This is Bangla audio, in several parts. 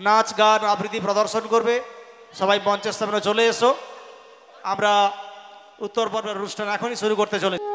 নাচ গান আবৃত্তি প্রদর্শন করবে। সবাই মঞ্চের সামনে চলে এসো। আমরা উত্তর পর্বের অনুষ্ঠান এখনই শুরু করতে চলেছি।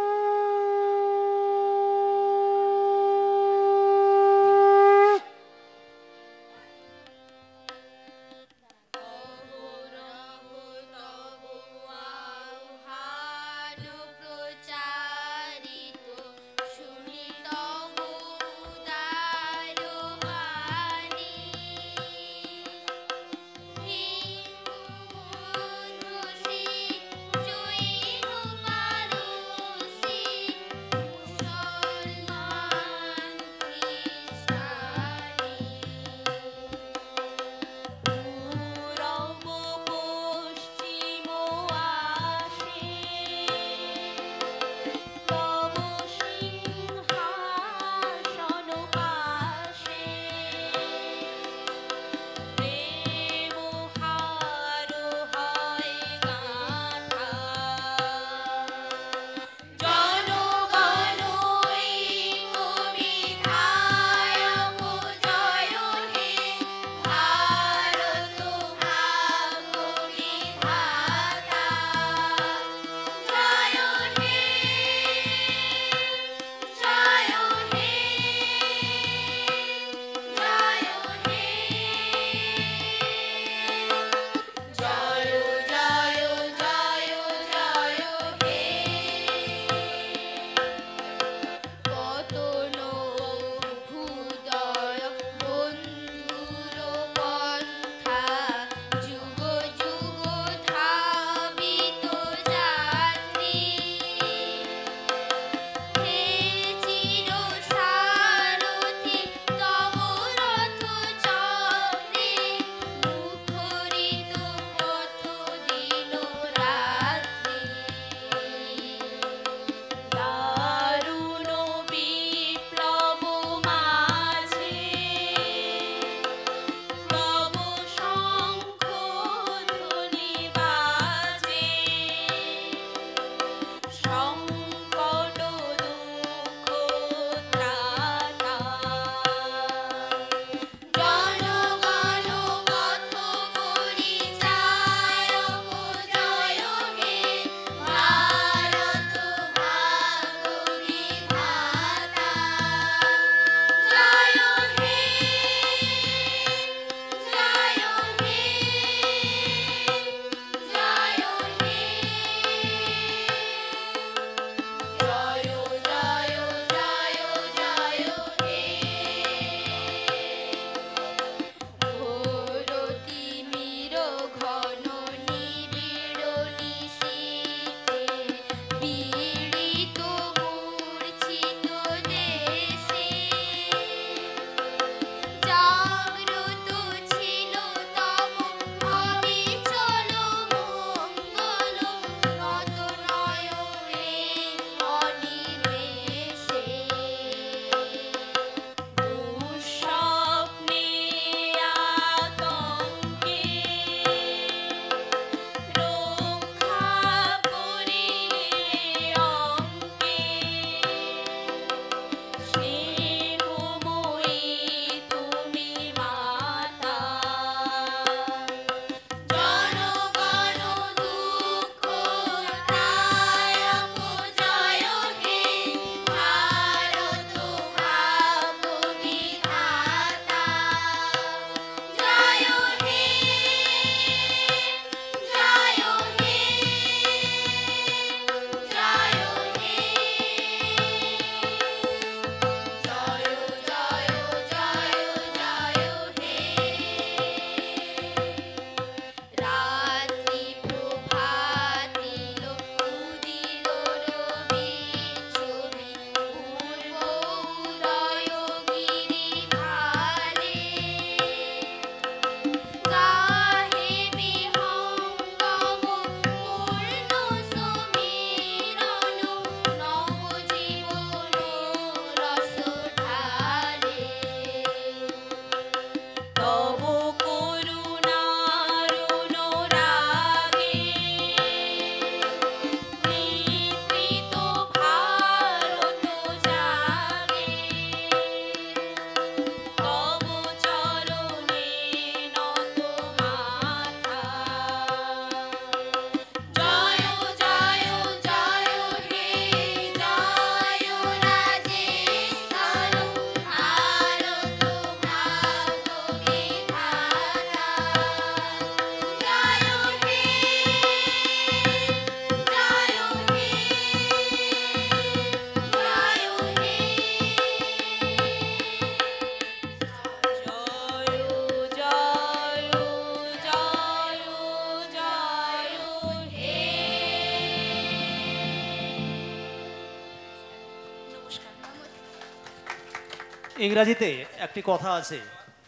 ইংরাজিতে একটি কথা আছে,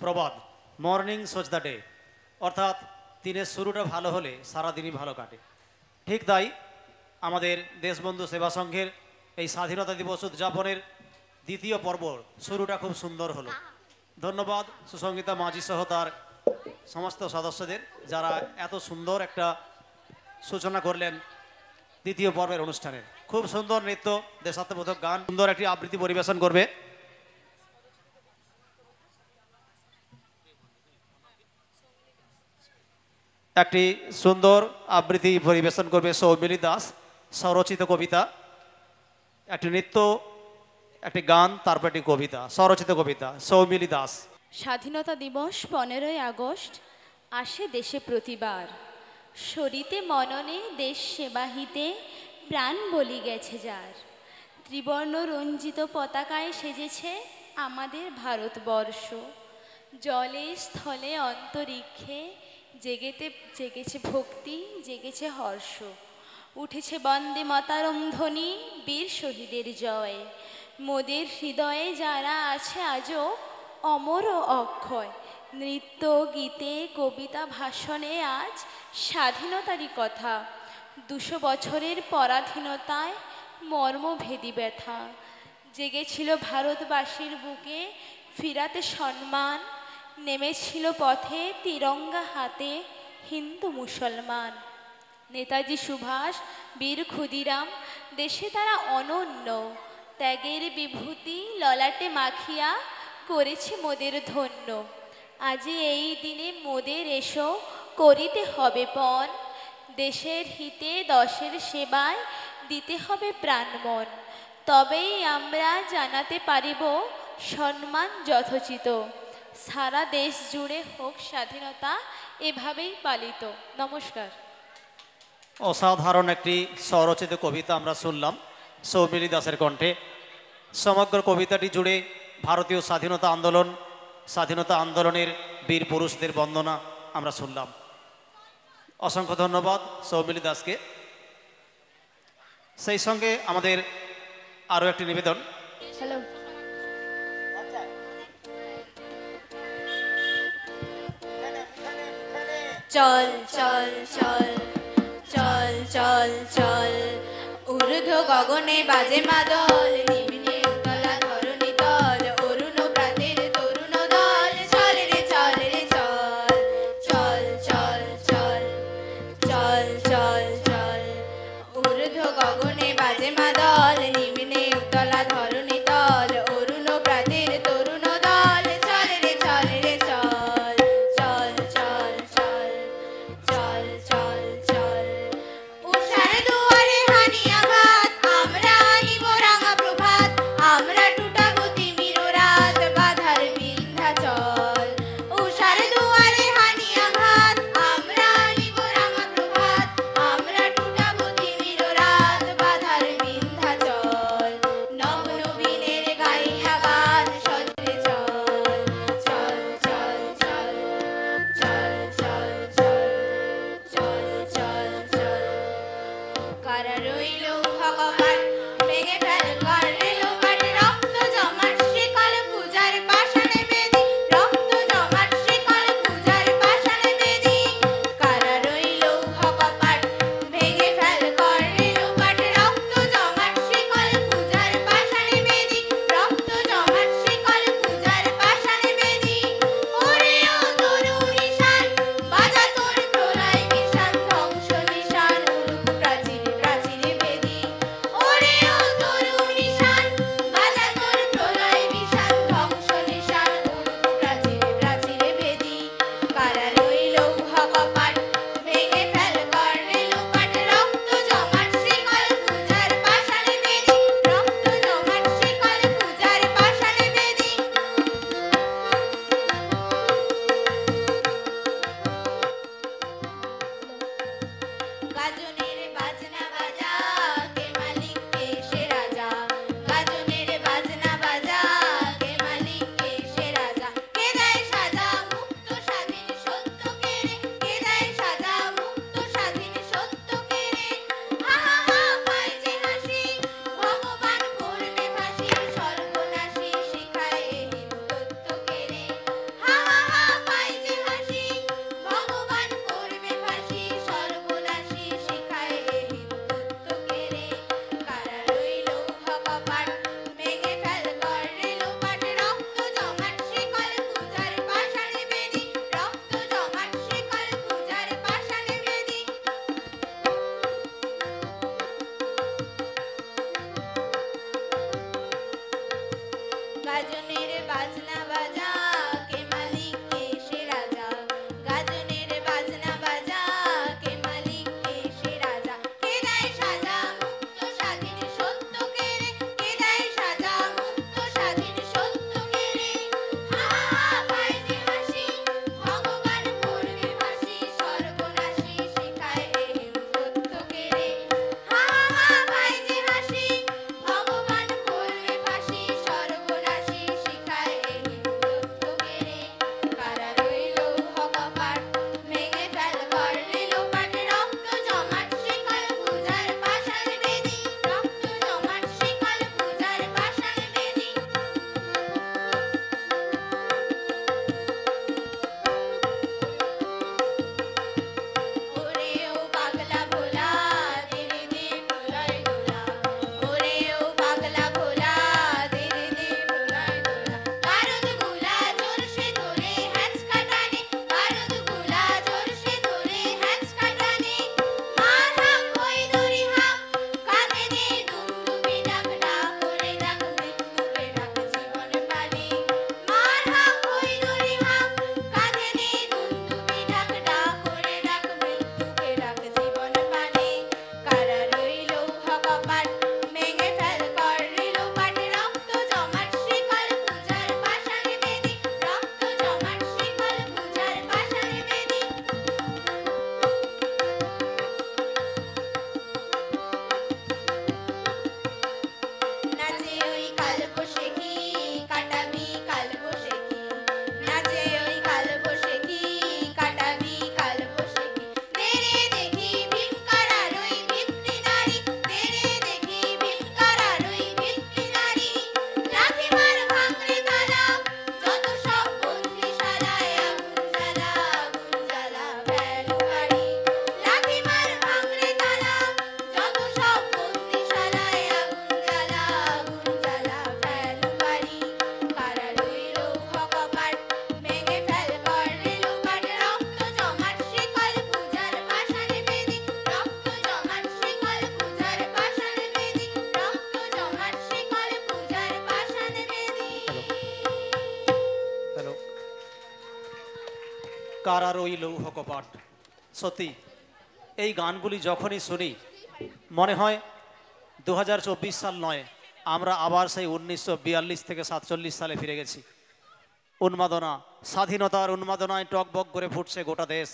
প্রবাদ, মর্নিং সোজ দ্য ডে, অর্থাৎ দিনের শুরুটা ভালো হলে সারাদিনই ভালো কাটে। ঠিক তাই আমাদের দেশবন্ধু সেবা সংঘের এই স্বাধীনতা দিবস উদযাপনের দ্বিতীয় পর্ব শুরুটা খুব সুন্দর হলো। ধন্যবাদ সুসংগীতা মাঝি সহ তার সমস্ত সদস্যদের, যারা এত সুন্দর একটা সূচনা করলেন দ্বিতীয় পর্বের অনুষ্ঠানের। খুব সুন্দর নৃত্য, দেশাত্মবোধক গান, সুন্দর একটি আবৃত্তি পরিবেশন করবে। একটি সুন্দর আবৃত্তি পরিবেশন করবে সৌমিলি দাস, স্বরচিত কবিতা, একটি নৃত্য, একটি গান, তারপর একটি কবিতা, স্বরচিত কবিতা, সৌমিলি দাস। স্বাধীনতা দিবস 15ই আগস্ট আসে দেশে প্রতিবার, সরিতে মননে দেশ সেবাহিতে প্রাণ বলি গেছে যার। ত্রিবর্ণ রঞ্জিত পতাকায় সেজেছে আমাদের ভারতবর্ষ, জলে স্থলে অন্তরিক্ষে জেগেছে ভক্তি, জেগেছে হর্ষ। উঠেছে বন্দে মাতরম ধ্বনি, বীর শহীদের জয়। মোদের হৃদয়ে যারা আছে আজও অমর ও অক্ষয়, নৃত্য গীতে কবিতা ভাষণে আজ স্বাধীনতারই কথা। 200 বছরের পরাধীনতায় মর্মভেদী ব্যথা, জেগেছিল ভারতবাসীর বুকে ফিরাতে সম্মান। নেমেছিল পথে তিরঙ্গা হাতে হিন্দু মুসলমান। নেতাজি সুভাষ, বীর ক্ষুদিরাম, দেশে তারা অনন্য, ত্যাগের বিভূতি ললাটে মাখিয়া করেছে মোদের ধন্য। আজি এই দিনে মোদের এসো করিতে হবে পণ, দেশের হিতে দশের সেবায় দিতে হবে প্রাণমন। তবেই আমরা জানাতে পারিব সম্মান যথোচিত, সারা দেশ জুড়ে হোক স্বাধীনতা এভাবেই পালিত। নমস্কার। অসাধারণ একটি স্বরচিত কবিতা আমরা শুনলাম সৌমিলি দাসের কণ্ঠে। সমগ্র কবিতাটি জুড়ে ভারতীয় স্বাধীনতা আন্দোলনের বীর পুরুষদের বন্দনা আমরা শুনলাম। অসংখ্য ধন্যবাদ সৌমিলি দাসকে। সেই সঙ্গে আমাদের আরও একটি নিবেদন। হ্যালো। চল চল চল চল চল চল, ঊর্ধ্ব গগনে বাজে মাদল, নিম্নে উতলা ধরণী তল, অরুণ প্রাতের তরুণ দল। চল রে চল রে চল, চল চল চল চল চল চল, ঊর্ধ্ব গগনে বাজে মাদল, নিম্নে উতলা ধরণী তল, অরুণ প্রাতের তরুণ দল। চল রে চল রে চল, চল চল চল চল চল চল, উষার দুয়ারে হানি আঘাত, আমরা আনিব রাঙা প্রভাত। কারার ওই লৌহ কপাট। সত্যি এই গানগুলি যখনই শুনি মনে হয় 2024 সাল নয়, আমরা আবার সেই 1942 থেকে 47 সালে ফিরে গেছি। উন্মাদনা, স্বাধীনতার উন্মাদনায় টকবক করে ফুটছে গোটা দেশ।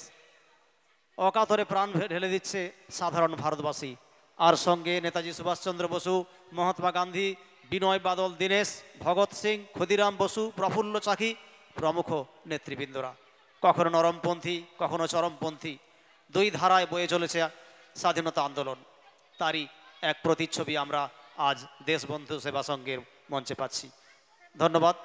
অকাতরে প্রাণ ঢেলে দিচ্ছে সাধারণ ভারতবাসী। আর সঙ্গে নেতাজি সুভাষচন্দ্র বসু, মহাত্মা গান্ধী, বিনয় বাদল দীনেশ, ভগৎ সিং, ক্ষুদিরাম বসু, প্রফুল্ল চাকি প্রমুখ নেতৃবৃন্দরা। কখনো নরমপন্থী, কখনো চরমপন্থী, দুই ধারায় বয়ে চলেছে স্বাধীনতা আন্দোলন। তারই এক প্রতিচ্ছবি আমরা আজ দেশবন্ধু সেবা সংঘের মঞ্চে পাচ্ছি। ধন্যবাদ।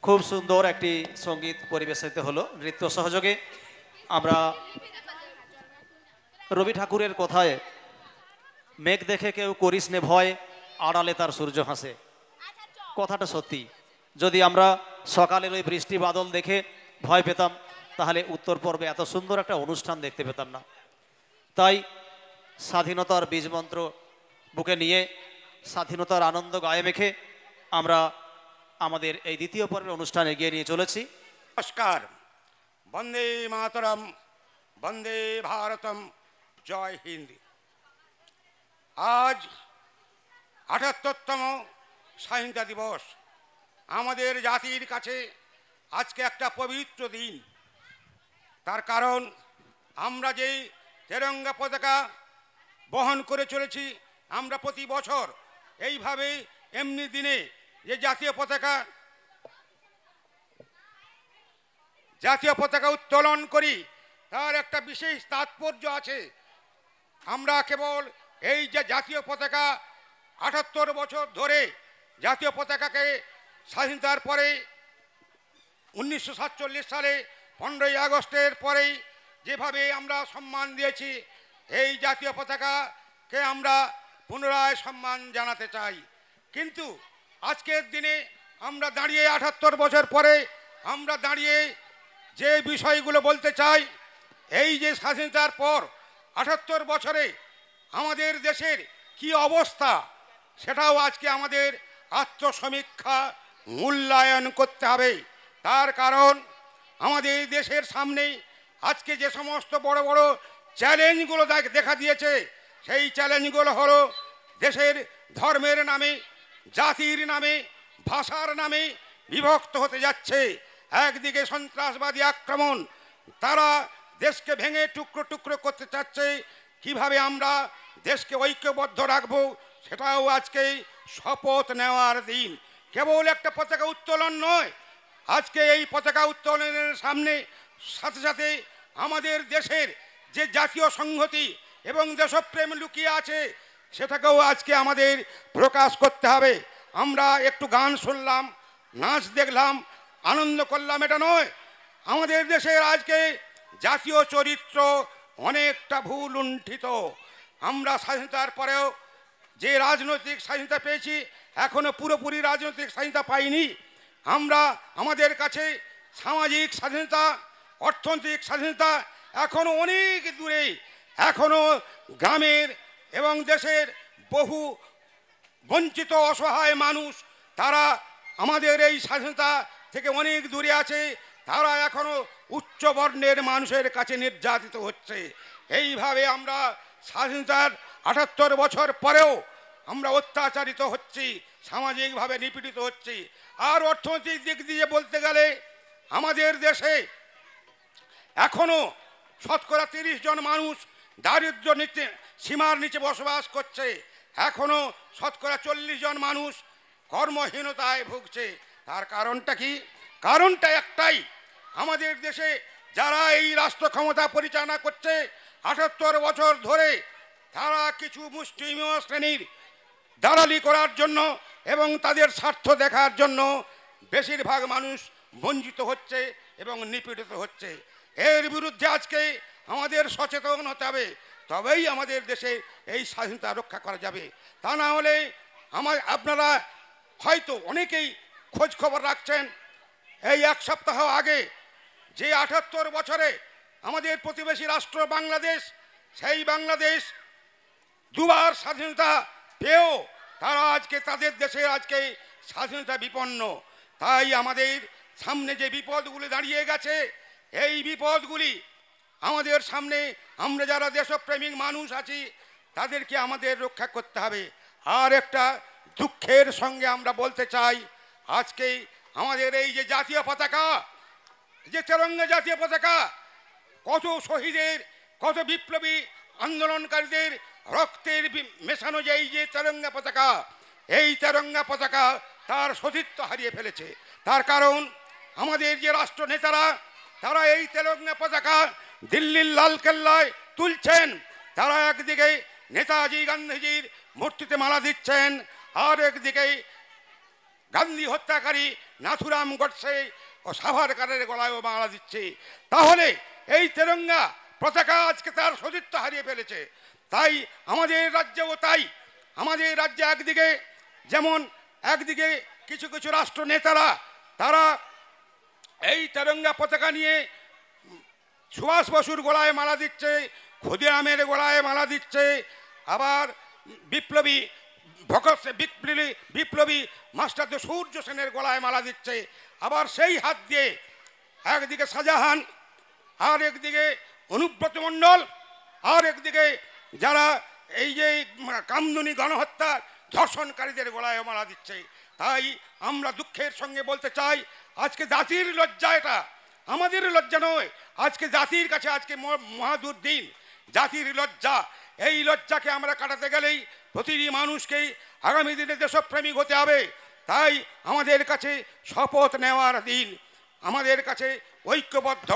খুব সুন্দর একটি সঙ্গীত পরিবেশিত হলো নৃত্য সহযোগে। আমরা রবি ঠাকুরের কথায় মেঘ দেখে কেউ করিস নে ভয়, আড়ালে তার সূর্য হাসে। কথাটা সত্যি। যদি আমরা সকালের ওই বৃষ্টি বাদল দেখে ভয় পেতাম তাহলে উত্তর পর্বে এত সুন্দর একটা অনুষ্ঠান দেখতে পেতাম না। তাই স্বাধীনতার বীজমন্ত্র বুকে নিয়ে স্বাধীনতার আনন্দ গায়ে মেখে আমরা আমাদের এই দ্বিতীয় পর্বের অনুষ্ঠান এগিয়ে নিয়ে চলেছি। নমস্কার। বন্দে মাতরম, বন্দে ভারতম, জয় হিন্দ। আজ ৭৮তম স্বাধীনতা দিবস। আমাদের জাতির কাছে আজকে একটা পবিত্র দিন। তার কারণ আমরা যে তেরঙ্গা পতাকা বহন করে চলেছি, আমরা প্রতি বছর এইভাবে এমনি দিনে যে জাতীয় পতাকা উত্তোলন করি, তার একটা বিশেষ তাৎপর্য আছে। আমরা কেবল এই যে জাতীয় পতাকা ৭৮ বছর ধরে জাতীয় পতাকাকে স্বাধীনতার পরে 1947 সালে 15ই আগস্টের পরেই যেভাবে আমরা সম্মান দিয়েছি, এই জাতীয় পতাকাকে আমরা পুনরায় সম্মান জানাতে চাই। কিন্তু আজকের দিনে আমরা দাঁড়িয়ে ৭৮ বছর পরে আমরা দাঁড়িয়ে যে বিষয়গুলো বলতে চাই, এই যে স্বাধীনতার পর ৭৮ বছরে আমাদের দেশের কি অবস্থা, সেটাও আজকে আমাদের আত্মসমীক্ষা মূল্যায়ন করতে হবে। তার কারণ আমাদের দেশের সামনে আজকে যে সমস্ত বড় বড় চ্যালেঞ্জগুলো দেখা দিয়েছে, সেই চ্যালেঞ্জগুলো হলো দেশের ধর্মের নামে, জাতির নামে, ভাষার নামে বিভক্ত হতে যাচ্ছে। একদিকে সন্ত্রাসবাদী আক্রমণ, তারা দেশকে ভেঙে টুকরো টুকরো করতে চাচ্ছে। কিভাবে আমরা দেশকে ঐক্যবদ্ধ রাখবো, সেটাও আজকে শপথ নেওয়ার দিন। কেবল একটা পতাকা উত্তোলন নয়, আজকে এই পতাকা উত্তোলনের সামনে সাথে সাথে আমাদের দেশের যে জাতীয় সংহতি এবং দেশপ্রেম লুকিয়ে আছে, সেটাকেও আজকে আমাদের প্রকাশ করতে হবে। আমরা একটু গান শুনলাম, নাচ দেখলাম, আনন্দ করলাম, এটা নয়। আমাদের দেশের আজকে জাতীয় চরিত্র অনেকটা ভুল লুণ্ঠিত। আমরা স্বাধীনতার পরেও যে রাজনৈতিক স্বাধীনতা পেয়েছি, এখনো পুরোপুরি রাজনৈতিক স্বাধীনতা পাইনি। আমরা আমাদের কাছে সামাজিক স্বাধীনতা, অর্থনৈতিক স্বাধীনতা এখনো অনেক দূরে। এখনো গ্রামের এবং দেশের বহু বঞ্চিত অসহায় মানুষ, তারা আমাদের এই স্বাধীনতা থেকে অনেক দূরে আছে। তারা এখনো উচ্চ বর্ণের মানুষের কাছে নির্যাতিত হচ্ছে। এইভাবে আমরা স্বাধীনতার ৭৮ বছর পরেও আমরা অত্যাচারিত হচ্ছি, সামাজিকভাবে নিপীড়িত হচ্ছি। আর অর্থনৈতিক দিক দিয়ে বলতে গেলে আমাদের দেশে এখনো শতকরা ৩০ জন মানুষ দারিদ্র্য সীমার নিচে বসবাস করছে। এখনো শতকরা ৪০ জন মানুষ কর্মহীনতায় ভুগছে। তার কারণটা কি? কারণটা একটাই, আমাদের দেশে যারা এই রাষ্ট্র ক্ষমতা পরিচালনা করছে ৭৮ বছর ধরে, তারা কিছু মুষ্টিমেয় শ্রেণীর দালালি করার জন্য এবং তাদের স্বার্থ দেখার জন্য বেশিরভাগ মানুষ বঞ্চিত হচ্ছে এবং নিপীড়িত হচ্ছে। এর বিরুদ্ধে আজকে আমাদের সচেতন হতে হবে, তবেই আমাদের দেশে এই স্বাধীনতা রক্ষা করা যাবে। তা না হলে আপনারা হয়তো অনেকেই খোঁজ খবর রাখছেন, এই এক সপ্তাহ আগে যে ৭৮ বছরে আমাদের প্রতিবেশী রাষ্ট্র বাংলাদেশ, সেই বাংলাদেশ দুবার স্বাধীনতা পেয়েও তারা আজকে তাদের দেশে আজকে স্বাধীনতা বিপন্ন। তাই আমাদের সামনে যে বিপদগুলি দাঁড়িয়ে গেছে, এই বিপদগুলি আমাদের সামনে আমরা যারা দেশপ্রেমিক মানুষ আছি, তাদেরকে আমাদের রক্ষা করতে হবে। আর একটা দুঃখের সঙ্গে আমরা বলতে চাই, আজকে আমাদের এই যে জাতীয় পতাকা, যে তেরঙ্গা জাতীয় পতাকা, কত শহীদের, কত বিপ্লবী আন্দোলনকারীদের রক্তের মেশানো যে এই যে তেরঙ্গা পতাকা, এই তেরঙ্গা পতাকা তার সতীত্ব হারিয়ে ফেলেছে। তার কারণ আমাদের যে রাষ্ট্র নেতারা, তারা এই তেরঙ্গা পতাকা দিল্লির লালকেল্লায় তুলছেন। তারা একদিকে নেতাজি গান্ধীজির মূর্তিতে মালা দিচ্ছেন, আর একদিকে গান্ধী হত্যাকারী নাথুরাম গডসে ও সাভারকারের গলায়ও মালা দিচ্ছে। তাহলে এই তেরঙ্গা পতাকা আজকে তার সতীত্ব হারিয়ে ফেলেছে। তাই আমাদের রাজ্যেও তাই, আমাদের রাজ্যে একদিকে যেমন একদিকে কিছু কিছু রাষ্ট্র নেতারা তারা এই তেরঙ্গা পতাকা নিয়ে সুভাষ বসুর গলায় মালা দিচ্ছে, ক্ষুদিরামের গলায় মালা দিচ্ছে, আবার বিপ্লবী বিপ্লবী মাস্টার সূর্য সেনের গলায় মালা দিচ্ছে। আবার সেই হাত দিয়ে একদিকে শাহজাহান, আর একদিকে অনুব্রত মণ্ডল, আর একদিকে যারা এই যে কামদুনি গণহত্যা ধর্ষণকারীদের গলায় মালা দিচ্ছে। তাই আমরা দুঃখের সঙ্গে বলতে চাই, আজকে জাতির লজ্জা, এটা আমাদের লজ্জা নয়, আজকে জাতির কাছে আজকে মহাদুর্দিন, জাতির লজ্জা। এই লজ্জাকে আমরা কাটাতে গেলেই প্রতিটি মানুষকেই আগামী দিনে দেশপ্রেমিক হতে হবে। তাই আমাদের কাছে শপথ নেওয়ার দিন, আমাদের কাছে ঐক্যবদ্ধ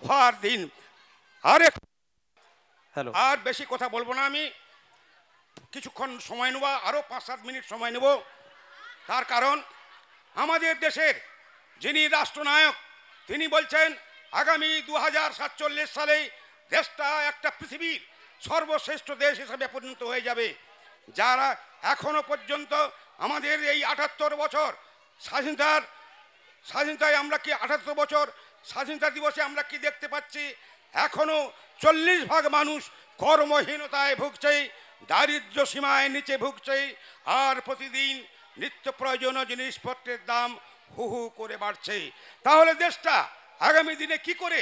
হওয়ার দিন। আর বেশি কথা বলবো না, আমি কিছুক্ষণ সময় নেব, আরও 5-7 মিনিট সময় নেব। তার কারণ আমাদের দেশের যিনি রাষ্ট্রনায়ক, তিনি বলছেন আগামী 2047 সালে দেশটা একটা পৃথিবীর সর্বশ্রেষ্ঠ দেশ হিসেবে পরিণত হয়ে যাবে। যারা এখনো পর্যন্ত আমাদের এই 78 বছর স্বাধীনতায় আমরা কি 78 বছর স্বাধীনতা দিবসে আমরা কি দেখতে পাচ্ছি? এখনো 40% মানুষ কর্মহীনতায় ভুগছে, দারিদ্র্য সীমায় নিচে ভুগছে, আর প্রতিদিন নিত্য প্রয়োজনীয় জিনিসপত্রের দাম হু হু করে বাড়ছে। তাহলে দেশটা আগামী দিনে কি করে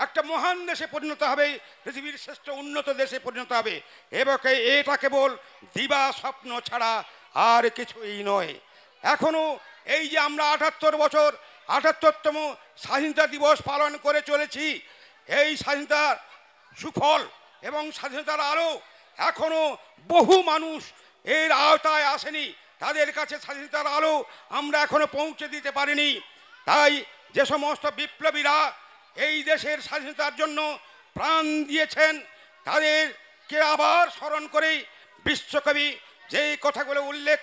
একটা মহান দেশে পরিণত হবে, পৃথিবীর শ্রেষ্ঠ উন্নত দেশে পরিণত হবে? এটা কেবল দিবা স্বপ্ন ছাড়া আর কিছুই নয়। এখনো এই যে আমরা 78 বছর 78তম স্বাধীনতা দিবস পালন করে চলেছি, এই স্বাধীনতার সুফল এবং স্বাধীনতার আলো এখনো বহু মানুষ এর আওতায় আসেনি, তাদের কাছে স্বাধীনতার আলো আমরা এখনো পৌঁছে দিতে পারিনি। তাই যে সমস্ত বিপ্লবীরা এই দেশের স্বাধীনতার জন্য প্রাণ দিয়েছেন, তাদেরকে আবার স্মরণ করে বিশ্বকবি যেই কথাগুলো উল্লেখ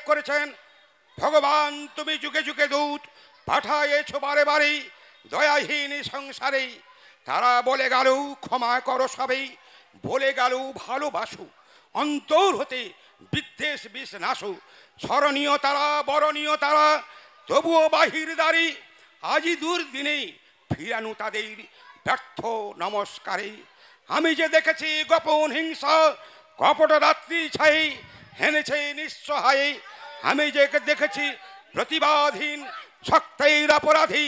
করেছেন, ভগবান তুমি যুগে যুগে দূত পাঠাইয়েছ বারে বারে দয়াহীন সংসারে, তারা বলে গেল ক্ষমা করো সবেই, বলে গেল ভালোবাসো, অন্তর হতে বিদ্বেষ বিষ নাশো, স্মরণীয় তারা বরণীয় তারা তবুও বাহির দাঁড়ি, আজই দুর্দিনে ফিরানো তাদের ব্যর্থ নমস্কারে। আমি যে দেখেছি গোপন হিংসা কপট রাত্রি ছাই হেনেছে নিঃসহায়, আমি যে দেখেছি প্রতিবাদহীন শক্তের অপরাধী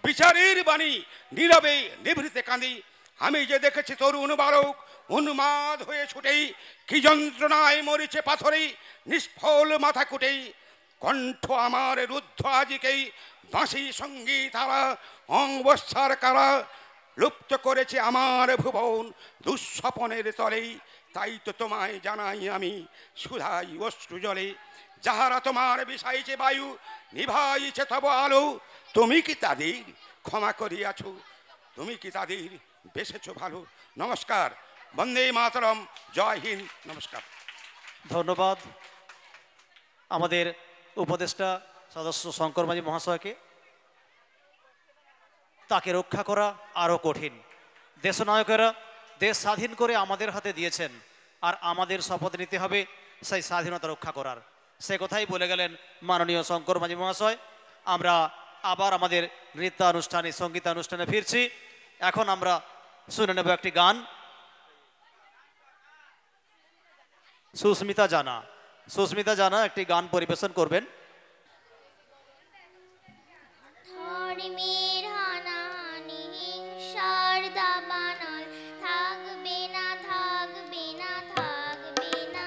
বিচারের বাণী নীরবে নিভৃতে কাঁদি, আমি যে দেখেছি তরুণ বালক উন্মাদ হয়ে ছুটেই কি যন্ত্রণায় মরিছে পাথরে নিষ্ফল মাথা কুটেই, কণ্ঠ আমার রুদ্ধ আজিকেই বাঁশি সঙ্গী তারা অঙ্গবস্থার কারা, লুপ্ত করেছে আমার ভুবন দুঃস্বপনের তলেই। তাই তো তোমায় জানাই আমি সুধাই অশ্রু জলে, যাহারা তোমার বিষাইছে বায়ু নিভাইছে তব আলো, তুমি কি তাদের ক্ষমা করিয়াছ? তুমি কি তাদের বেসেছ ভালো? নমস্কার। বন্দে মাতরম। জয় হিন্দ। নমস্কার। ধন্যবাদ আমাদের উপদেষ্টা সদস্য শঙ্কর মাঝি মহাশয়কে। তাকে রক্ষা করা আরও কঠিন। দেশনায়কেরা দেশ স্বাধীন করে আমাদের হাতে দিয়েছেন, আর আমাদের শপথ নিতে হবে সেই স্বাধীনতা রক্ষা করার। সে কথাই বলে গেলেন মাননীয় শঙ্কর মাঝি মহাশয়। আমরা আবার আমাদের নৃত্যানুষ্ঠানে সঙ্গীতানুষ্ঠানে ফিরছি। এখন আমরা শুনে নেব একটি গান। সুস্মিতা জানা একটি গান পরিবেশন করবেন। ধর্মের হানাহানি হিংসার দাবানল থাকবে না, থাকবে না, থাকবে না।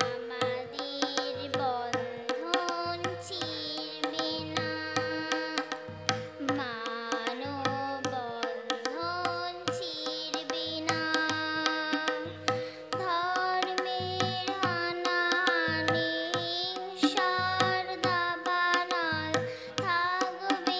আমাদের বন্ধন ছিঁড়বে না, মানব বন্ধন ছিঁড়বে না। ধর্মের হানাহানি হিংসার দাবানল থাকবে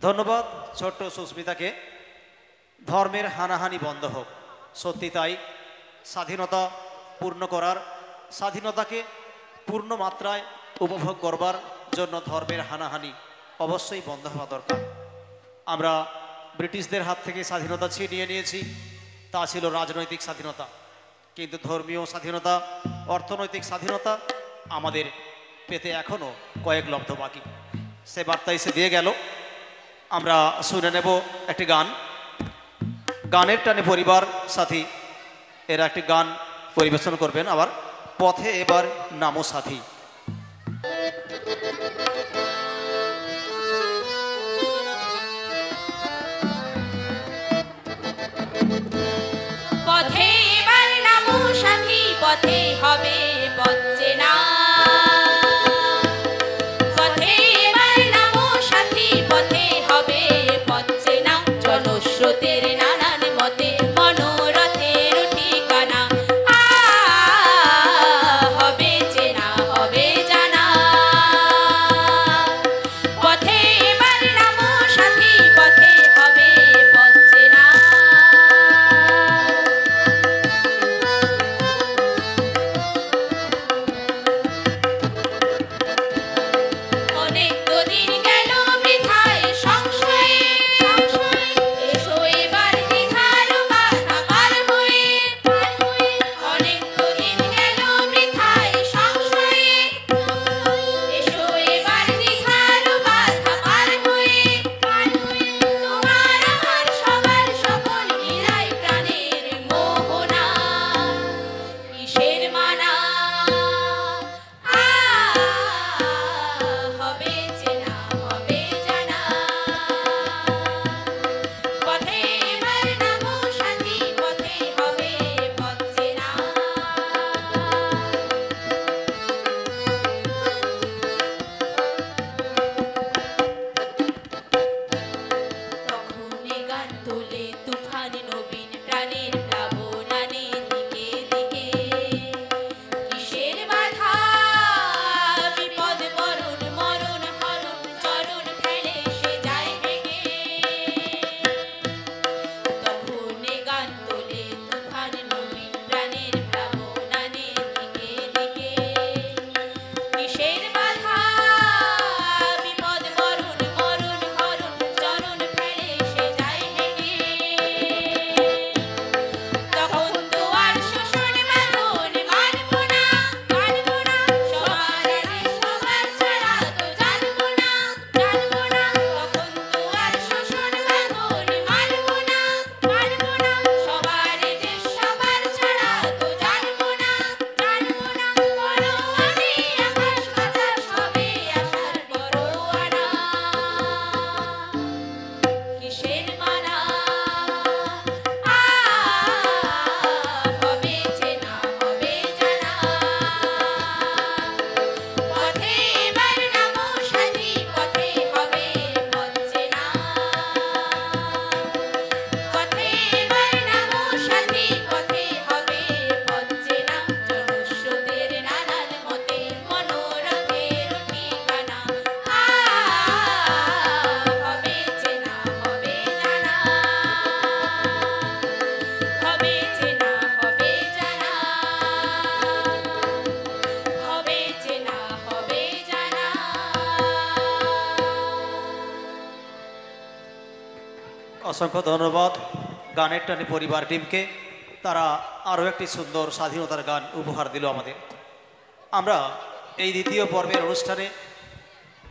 ধন্যবাদ ছোট্ট সুস্মিতাকে। ধর্মের হানাহানি বন্ধ হোক, সত্যি তাই। স্বাধীনতা পূর্ণ করার, স্বাধীনতাকে পূর্ণ মাত্রায় উপভোগ করবার জন্য ধর্মের হানাহানি অবশ্যই বন্ধ হওয়া দরকার। আমরা ব্রিটিশদের হাত থেকে স্বাধীনতা ছিনিয়ে নিয়েছি, তা ছিল রাজনৈতিক স্বাধীনতা। কিন্তু ধর্মীয় স্বাধীনতা, অর্থনৈতিক স্বাধীনতা আমাদের পেতে এখনও কয়েক লব্ধ বাকি। সে বার্তাই সে দিয়ে গেল। আমরা শুনে নেব একটি গান। গানের টানে পরিবার সাথী এরা একটি গান পরিবেশন করবেন। আবার পথে এবার নামো সাথী। পথে এবার নামো সাথী, পথে হবে পথ চেনা। পথে এবার নামো সাথী, পথে হবে পথ চেনা। জনস্রোতের নানান মতে মনোরথের ঠিকানা। হবে চেনা, হবে জানা। পথে এবার নামো সাথী, পথে হবে পথ চেনা। অনেক তো দিন গেল বৃথায় সংশয়ে, এসো এবার দ্বিধার বাধা পার হয়ে। অনেক তো দিন গেল বৃথায় সংশয়ে, এসো এবার দ্বিধার বাধা পার হয়ে। তোমার আমার সবার সকল মিলাই প্রাণের মোহনা। কিসের মানা? হবে চেনা, হবে জানা। পথে এবার নামো সাথী, পথে হবে পথ চেনা। তখনই গান তোলে তুফান নবীন প্রাণের প্লাবনানে দিকে দিকে। কিসের বাধা? বিপদ বরণ মরণ হরণ চরণ ফেলে সে যায় ভেগে। তখনই গান তোলে তুফান নবীন প্রাণের প্লাবনানে দিকে দিকে। কিসের বাধা? বিপদ বরণ মরণ হরণ চরণ ফেলে সে যায় হেগে। তখন তো আর শোষণ বাঁধন মানব না, মানব না। সবার আগে সবার ছাড়া তো জানব না, জানব না। তখন তো আর শোষণ বাঁধন মানব না, মানব না। সবার দেশ সবার ছাড়া তো জানব না, জানব না। পরোয়ানে আকাশ বাতাস হবে আশার পরোয়ানা। কিসের মানা? হবে চেনা, হবে জানা। পথে এবার নামো সাথী, পথে হবে পথ চেনা। পথে এবার নামো সাথী, পথে হবে পথ চেনা। জনস্রোতের নানান মতে মনোরথের ঠিকানা। হবে চেনা, হবে জানা। হবে চেনা, হবে জানা। হবে চেনা, হবে জানা। অসংখ্য ধন্যবাদ গানের টানে পরিবার টিমকে। তারা আরও একটি সুন্দর স্বাধীনতার গান উপহার দিল আমাদের। আমরা এই দ্বিতীয় পর্বের অনুষ্ঠানে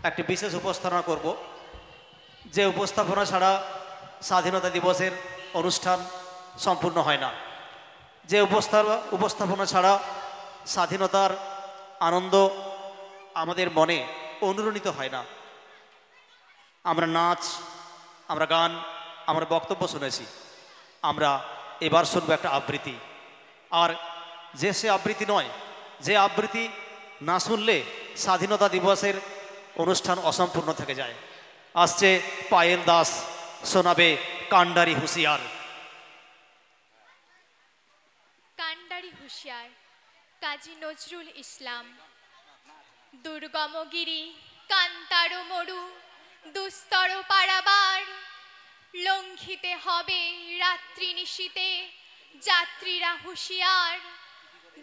একটি বিশেষ উপস্থাপনা করব, যে উপস্থাপনা ছাড়া স্বাধীনতা দিবসের অনুষ্ঠান সম্পূর্ণ হয় না। যে উপস্থাপনা ছাড়া স্বাধীনতার আনন্দ আমাদের মনে অনুরণিত হয় না। আমরা নাচ, আমরা গান, আমরা বক্তব্য শুনেছি। আমরা এবার শুনবো একটা আবৃত্তি। আর যে সে আবৃত্তি নয়, যে আবৃত্তি না শুনলে স্বাধীনতা দিবসের অনুষ্ঠান অসম্পূর্ণ থেকে যায়। আসছে পায়েল দাস, শোনাবে কান্ডারি হুঁশিয়ার। কান্ডারি হুঁশিয়ার, কাজী নজরুল ইসলাম। দুর্গমগিরি কান্তার মরু, দুস্তর পারাবার। লঙ্ঘিতে হবে রাত্রি নিশীতে যাত্রীরা হুঁশিয়ার।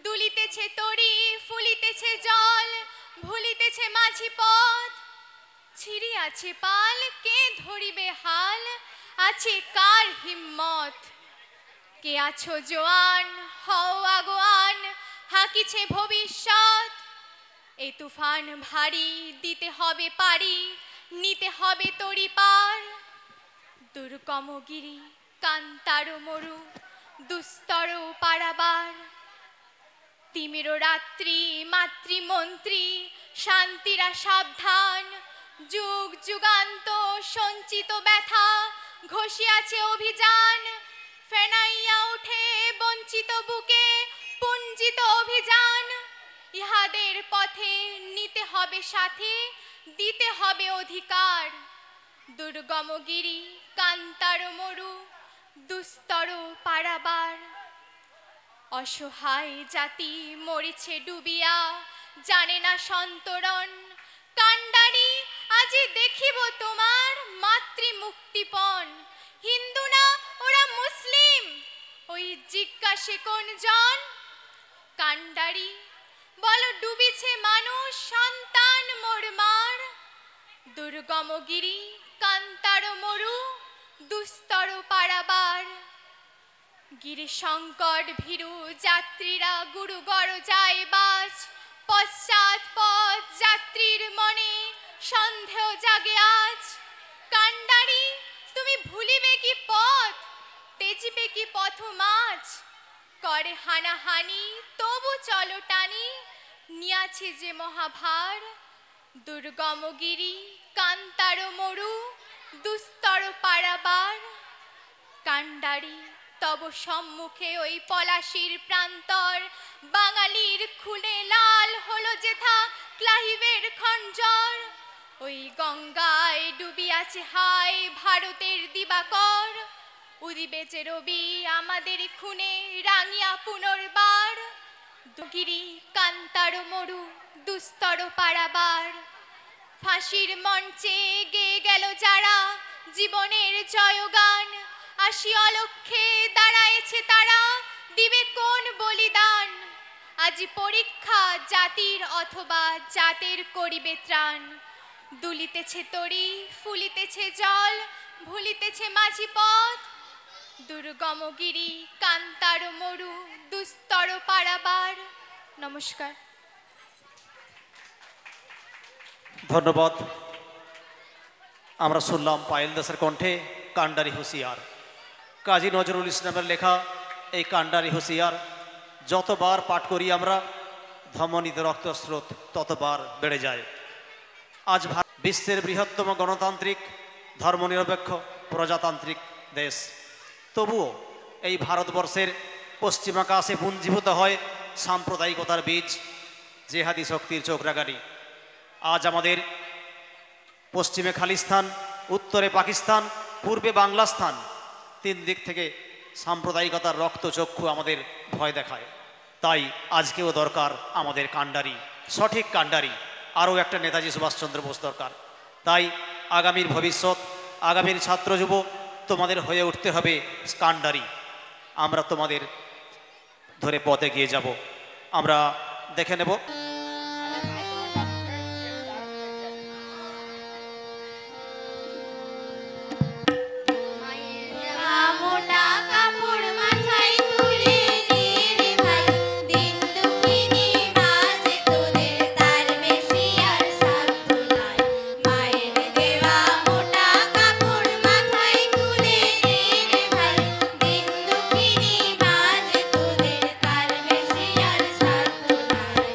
দুলিতেছে তরি, ফুলিতেছে জল, ভুলিতেছে মাঝি পথ। ছিড়িয়াছে পাল, কে ধরিবে হাল, আছে কার হিম্মত। কে আছো জোয়ান, হও আগোয়ান, হাঁকিছে ভবিষ্যৎ। এ তুফান ভারী, দিতে হবে পারি, নিতে হবে তরি পার। দুর্গম গিরি, কান্তার মরু, দুস্তর পারাবার। তিমির রাত্রি, মাতৃমন্ত্রী, শান্তিরা সাবধান। যুগ যুগান্ত সঞ্চিত ব্যথা, ঘষিয়াছে অভিযান। ফেনাইয়া উঠে বঞ্চিত বুকে পুঞ্জিত অভিযান। ইহাদের পথে নিতে হবে সাথে, দিতে হবে অধিকার। দুর্গম গিরি, কান্তার মরু, দুস্তর পারাবার। অসহায় জাতি মরেছে ডুবিয়া, জানে না সন্তরণ। কান্ডারি, আজি দেখিব তোমার মাতৃ মুক্তিপণ। হিন্দু না ওরা মুসলিম, ওই জিজ্ঞাসে কোন জন? কান্ডারি, বলো ডুবিছে মানুষ, সন্তান মোর মার। দুর্গম গিরি, কান্তার মরু, দুস্তর পারাবার। গিরি সংকট ভীরু যাত্রীরা গুরুগর যায় বাস। পশ্চাৎ পথ যাত্রীর মনে সন্দেহ জাগে আজ। কান্ডারি, তুমি ভুলিবে কি পথ, তেজিবে কি পথ মাঝ। করে হানাহানি, তবু চলো টানি, নিয়াছে যে মহাভার। দুর্গম গিরি, কান্তার মরু, দুস্তর পারাবার। কান্ডারি, তব সম্মুখে ওই পলাশির প্রান্তর। বাঙালির খুনে লাল হলো যেথা ক্লাইভের খঞ্জর। ওই গঙ্গায় ডুবিয়াছে হায় ভারতের দিবাকর। উদিবে যে রবি আমাদের খুনে রাঙিয়া পুনর্বার। গিরি, কান্তার মরু, দুস্তর পারাবার। ফাঁসির মঞ্চে গেয়ে গেল যারা জীবনের জয়গান। আসি অলক্ষে দাঁড়ায়েছে তারা, দিবে কোন বলিদান। আজি পরীক্ষা জাতির অথবা জাতের করিবে ত্রাণ। দুলিতেছে তরি, ফুলিতেছে জল, ভুলিতেছে মাঝি পথ। দুর্গম গিরি, কান্তার মরু, দুস্তর পারাবার। নমস্কার। ধন্যবাদ। আমরা শুনলাম পায়েল দাসের কণ্ঠে কান্ডারি হুঁশিয়ার। কাজী নজরুল ইসলামের লেখা এই কান্ডারি হুঁশিয়ার যতবার পাঠ করি আমরা, ধমনীতে রক্তস্রোত ততবার বেড়ে যায়। আজ বিশ্বের বৃহত্তম গণতান্ত্রিক, ধর্মনিরপেক্ষ, প্রজাতান্ত্রিক দেশ। তবুও এই ভারতবর্ষের পশ্চিমাকাশে পুঞ্জীভূত হয় সাম্প্রদায়িকতার বীজ, জেহাদি শক্তির চোখরাগানি। আজ আমাদের পশ্চিমে খালিস্তান, উত্তরে পাকিস্তান, পূর্বে বাংলাস্তান, তিন দিক থেকে সাম্প্রদায়িকতার রক্তচক্ষু আমাদের ভয় দেখায়। তাই আজকেও দরকার আমাদের কান্ডারি, সঠিক কান্ডারি। আরও একটা নেতাজি সুভাষচন্দ্র বোস দরকার। তাই আগামীর ভবিষ্যৎ, আগামীর ছাত্র যুব তোমাদের হয়ে উঠতে হবে কান্ডারি। আমরা তোমাদের ধরে পথে গিয়ে যাব। আমরা দেখে নেব। মোটা কাপড় মাথায় তুলে নে রে ভাই, দিন দুঃখিনী মাঝে তোদের তার বেশি আর সাধ্য নাই। মায়ের দেওয়া মোটা কাপড় মাথায় তুলে নে রে ভাই, দিন দুঃখিনী মাঝে তোদের তার বেশি আর সাধ্য নাই।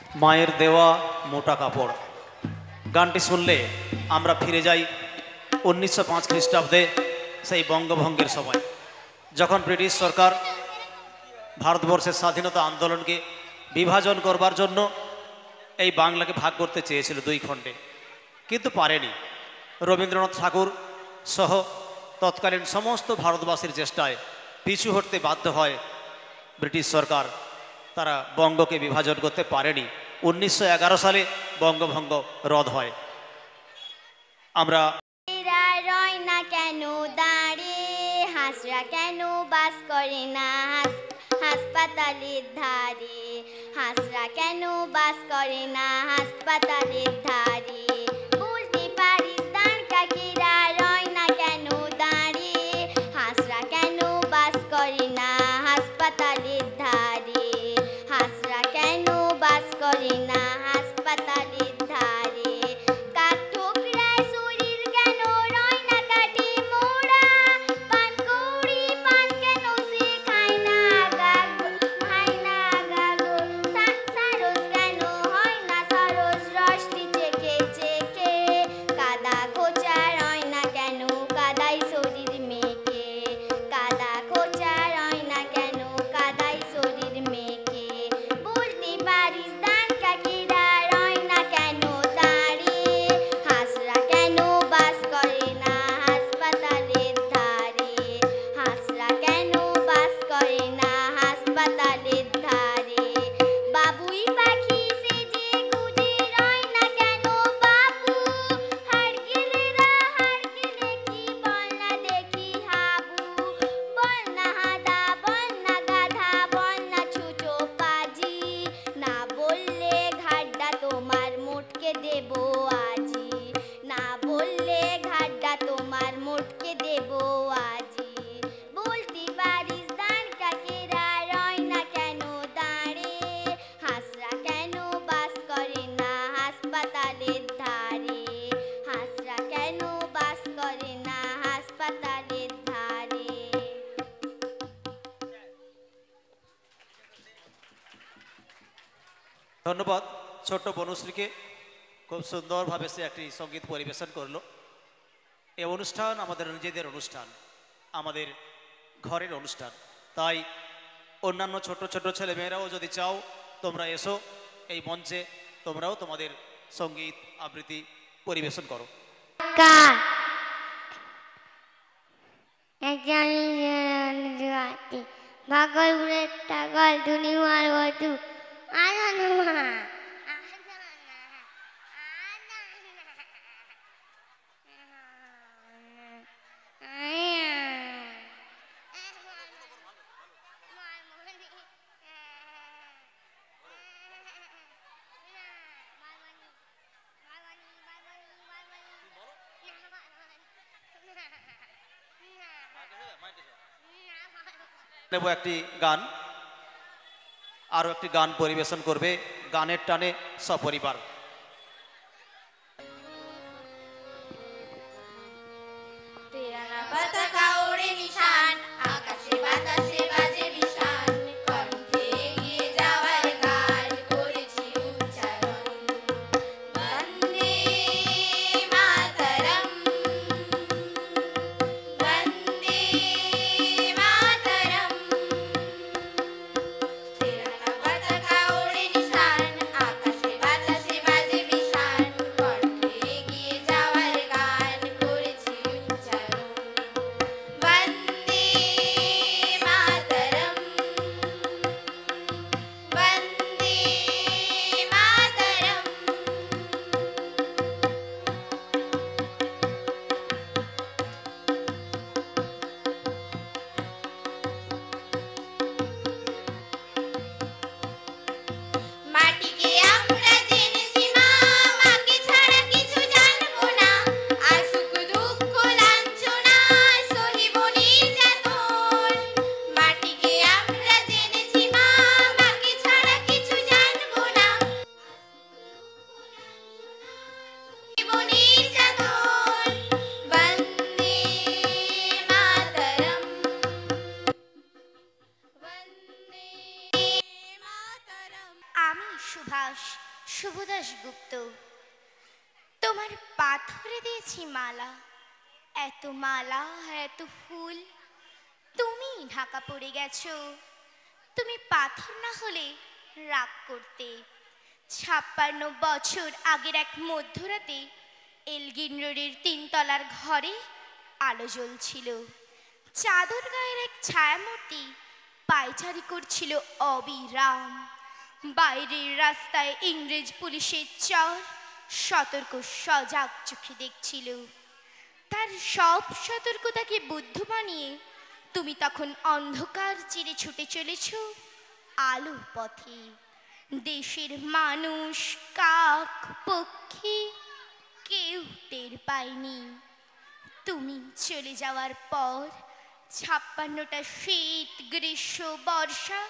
মায়ের দেওয়া মোটা কাপড়। গানটি শুনলে আমরা ফিরে যাই 1905 খ্রিস্টাব্দে, সেই বঙ্গভঙ্গের সময়, যখন ব্রিটিশ সরকার ভারতবর্ষের স্বাধীনতা আন্দোলনকে বিভাজন করবার জন্য এই বাংলাকে ভাগ করতে চেয়েছিল দুই খণ্ডে, কিন্তু পারেনি। রবীন্দ্রনাথ ঠাকুর সহ তৎকালীন সমস্ত ভারতবাসীর চেষ্টায় পিছু হটতে বাধ্য হয় ব্রিটিশ সরকার। তারা বঙ্গকে বিভাজন করতে পারেনি। 1911 সালে বঙ্গভঙ্গ রদ হয়। আমরা এরা রয় না কেন দাঁড়িয়ে, হাঁসরা কেন বাস করে না হাসপাতালের ধারে, হাঁসরা কেন বাস করে না হাসপাতালের ধারে। বলতে পারিস দাঁড় কাকেরা রয় না কেন দাঁড়িয়ে, হাঁসরা কেন বাস করে না হাসপাতালের ধারে, হাঁসরা কেন বাস করে না হাসপাতালের ধারে। কাঠঠোকরায় শরীর কেন রয় না কাটে মোড়া, পানকৌড়ি পান কেন সে খায় না খায় না সারস কেন হয় না সরস রসটি চেখে চেখে, কাদা খোঁচা রয় না কেন কাদাই শরীর মেখে, কাদা খোঁচা রয় না কেন কাদাই শরীর মেখে। বলতে পারিস দাঁড় কাকেরা রয় না কেন দাঁড়িয়ে, হাঁসরা কেন বাস করে না হাসপাতালের ধারে, হাঁসরা কেন বাস করে না হাসপাতালের ধারে। বাবুই পাখি সেজে গুজে রয় না কেন বাবু, হাড় গেলেরা হাড় গেলে কি বল না দেখি হাবু, বল না হাদা বল না গাধা বল না ছুচো পাজি, না বললে ঘাটটা তোমার মোটকে দেব আজি, না বললে ঘাটটা তোমার মোটকে দেব আজি। বলতে পারিস দাঁড় কাকেরা রয় না কেন দাঁড়িয়ে, হাঁসরা কেন বাস করে না হাসপাতালের ধারে, হাঁসরা কেন বাস করে না হাসপাতালের ধারে। ধন্যবাদ ছোট্ট বনুশ্রীকে, খুব সুন্দরভাবে সে একটি সঙ্গীত পরিবেশন করলো। এই অনুষ্ঠান আমাদের নিজেদের অনুষ্ঠান, আমাদের ঘরের অনুষ্ঠান, তাই অন্যান্য ছোট ছোট ছেলেমেয়েরাও যদি চাও তোমরা এসো এই মঞ্চে, তোমরাও তোমাদের সঙ্গীত আবৃত্তি পরিবেশন করো। ভাগলপুরের টাকাল ধুনি মার বটু আনন্দমা নেব একটি গান, আরও একটি গান পরিবেশন করবে গানের টানে সপরিবার। তেরানা পতাকা ওড়ে নিশান, আকাশে বাতাসে বাজে বিশান, কণ্ঠে এগিয়ে যাওয়ার গান করেছি উচ্চারণ। বন্দে মাতরম, বন্দে মাতরম। তেরানা পতাকা ওড়ে নিশান, আকাশে বাতাসে আমি সুভাষ শুভদাস গুপ্ত। তোমার পাথরে দিয়েছি মালা, এত মালা এত ফুল, তুমি ঢাকা পড়ে গেছো। তুমি পাথর না হলে রাগ করতে। 56 বছর আগের এক মধ্যরাতে এলগিন রোডের 3 তলার ঘরে আলো জ্বলছিল। চাদর গায়ের এক ছায়ামূর্তি পায়চারি করছিল অবিরাম। বাইরের রাস্তায় ইংরেজ পুলিশের চর সতর্ক সজাগ চোখে দেখছিল। তার সব সতর্কতাকে বুদ্ধ বানিয়ে তুমি তখন অন্ধকার চিরে ছুটে চলেছ আলোর পথে। দেশের মানুষ, কাক, পক্ষী কেউ টের পায়নি। তুমি চলে যাওয়ার পর 56টা শীত, গ্রীষ্ম, বর্ষা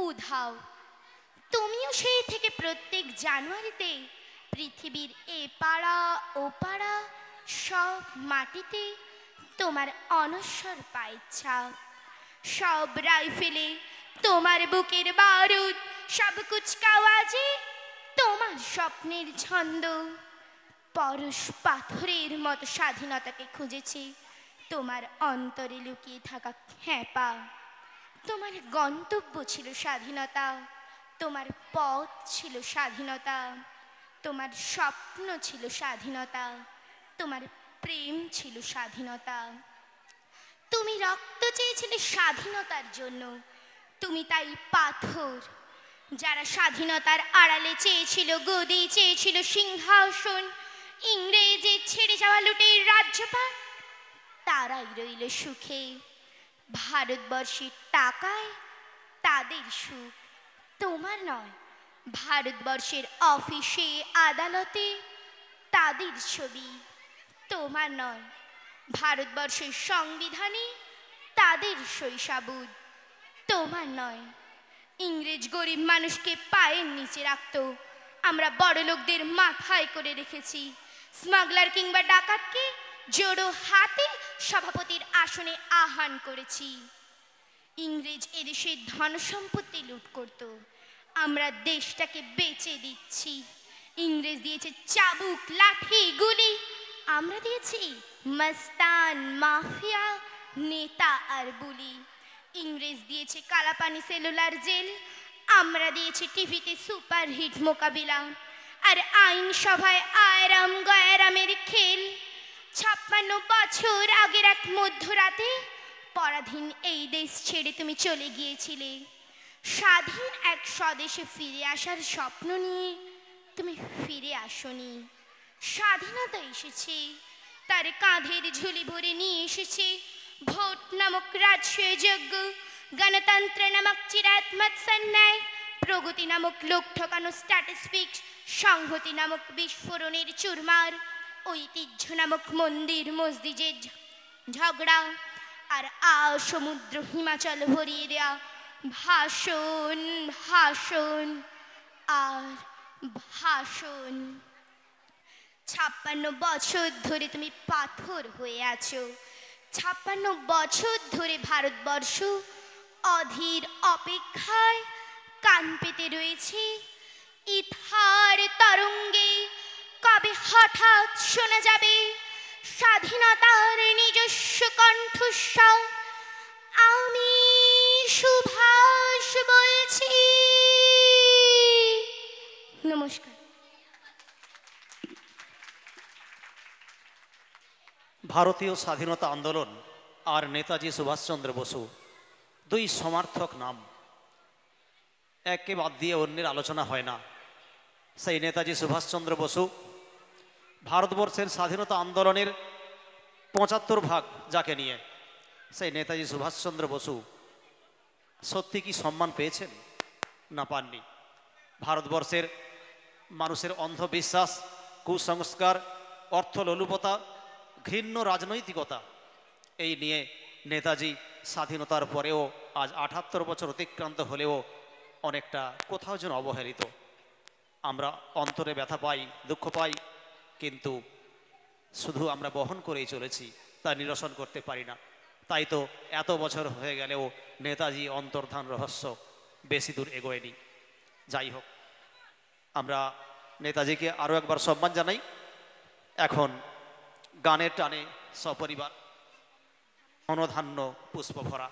উধাও। তুমিও সেই থেকে প্রত্যেক জানুয়ারিতে পৃথিবীর এ পাড়া ও পাড়া সব মাটিতে তোমার অনশ্বর পায়ের ছাপ। সব রাইফেলে তোমার বুকের বারুদ, সব কুচকাওয়াজে তোমার স্বপ্নের ছন্দ। পরশ পাথরের মতো স্বাধীনতাকে খুঁজেছে তোমার অন্তরে লুকিয়ে থাকা খ্যাপা। তোমার গন্তব্য ছিল স্বাধীনতা, তোমার পথ ছিল স্বাধীনতা, তোমার স্বপ্ন ছিল স্বাধীনতা, তোমার প্রেম ছিল স্বাধীনতা। তুমি রক্ত চেয়েছিলে স্বাধীনতার জন্য, তুমি তাই পাথর। যারা স্বাধীনতার আড়ালে চেয়েছিল গদি, চেয়েছিল সিংহাসন, ইংরেজের ছেড়ে যাওয়া লুটের রাজ্যপাট, তারাই রইল সুখে। ভারতবর্ষের টাকায় তাদের সুখ, তোমার নয়। ভারতবর্ষের অফিসে আদালতে তাদের ছবি, তোমার নয়। ভারতবর্ষের সংবিধানে তাদের শৈশাবুদ, তোমার নয়। ইংরেজ গরিব মানুষকে পায়ের নিচে রাখত, আমরা বড় লোকদের মাথায় করে রেখেছি। স্মাগলার কিংবা ডাকাতকে জোড়ো হাতে সভাপতির আসনে আহ্বান করেছি। ইংরেজ এদেশের ধন সম্পত্তি লুট করত, আমরা দেশটাকে বেচে দিচ্ছি। ইংরেজ দিয়েছে চাবুক, লাঠি, গুলি, আমরা দিয়েছি মস্তান, মাফিয়া, নেতা আর বুলি। ইংরেজ দিয়েছে কালাপানি সেলুলার জেল, আমরা দিয়েছি টিভিতে সুপারহিট মোকাবিলা আর আইনসভায় আয়রাম গয়রামের খেল। 56 বছর আগের এক মধ্যরাতে পরাধীন এই দেশ ছেড়ে তুমি চলে গিয়েছিলে। স্বাধীন এক স্বদেশে ফিরে আসার স্বপ্ন নিয়ে তুমি ফিরে আসনি। স্বাধীনতা এসেছে, তার কাঁধের ঝুলি ভরে নিয়ে এসেছে ভোট নামক রাজস্বীয় যজ্ঞ, গণতন্ত্র নামক চিরাত্মক সন্ন্যায়, প্রগতি নামক লোক ঠকানো স্ট্যাটিস্টিক্স, সংহতি নামক বিস্ফোরণের চুরমার, ঐতিহ্য নামক মন্দির মসজিদের ঝগড়া, আর সমুদ্র হিমাচল ভরিয়ে দেয়া ভাষণ, ভাষণ আর ভাষণ। 56 বছর ধরে তুমি পাথর হয়ে আছো। 56 বছর ধরে ভারতবর্ষ অধীর অপেক্ষায় কান পেতে রয়েছে। ইথার তরঙ্গে কবে হঠাৎ শোনা যাবে স্বাধীনতার নিজস্ব কণ্ঠস্বর। আমি সুভাষ বলছি। নমস্কার। ভারতীয় স্বাধীনতা আন্দোলন আর নেতাজি সুভাষচন্দ্র বসু দুই সমার্থক নাম, এককে বাদ দিয়ে অন্যের আলোচনা হয় না। সেই নেতাজি সুভাষচন্দ্র বসু ভারতবর্ষের স্বাধীনতা আন্দোলনের 75 যাকে নিয়ে, সেই নেতাজি সুভাষচন্দ্র বসু সত্যি কি সম্মান পেয়েছেন? না, পাননি। ভারতবর্ষের মানুষের অন্ধবিশ্বাস, কুসংস্কার, অর্থলোলুপতা, ঘৃণ্য রাজনৈতিকতা, এই নিয়ে নেতাজি স্বাধীনতার পরেও আজ 78 বছর অতিক্রান্ত হলেও অনেকটা কোথাও যেন অবহেলিত। আমরা অন্তরে ব্যথা পাই, দুঃখ পাই, কিন্তু শুধু আমরা বহন করেই চলেছি, তা নিরসন করতে পারি না। তাই তো এত বছর হয়ে গেলেও নেতাজি অন্তর্ধান রহস্য বেশি দূর এগোয়নি। যাই হোক, আমরা নেতাজিকে আরও একবার সম্মান জানাই। এখন গানের টানে সপরিবার অনধান্য পুষ্প ভরা।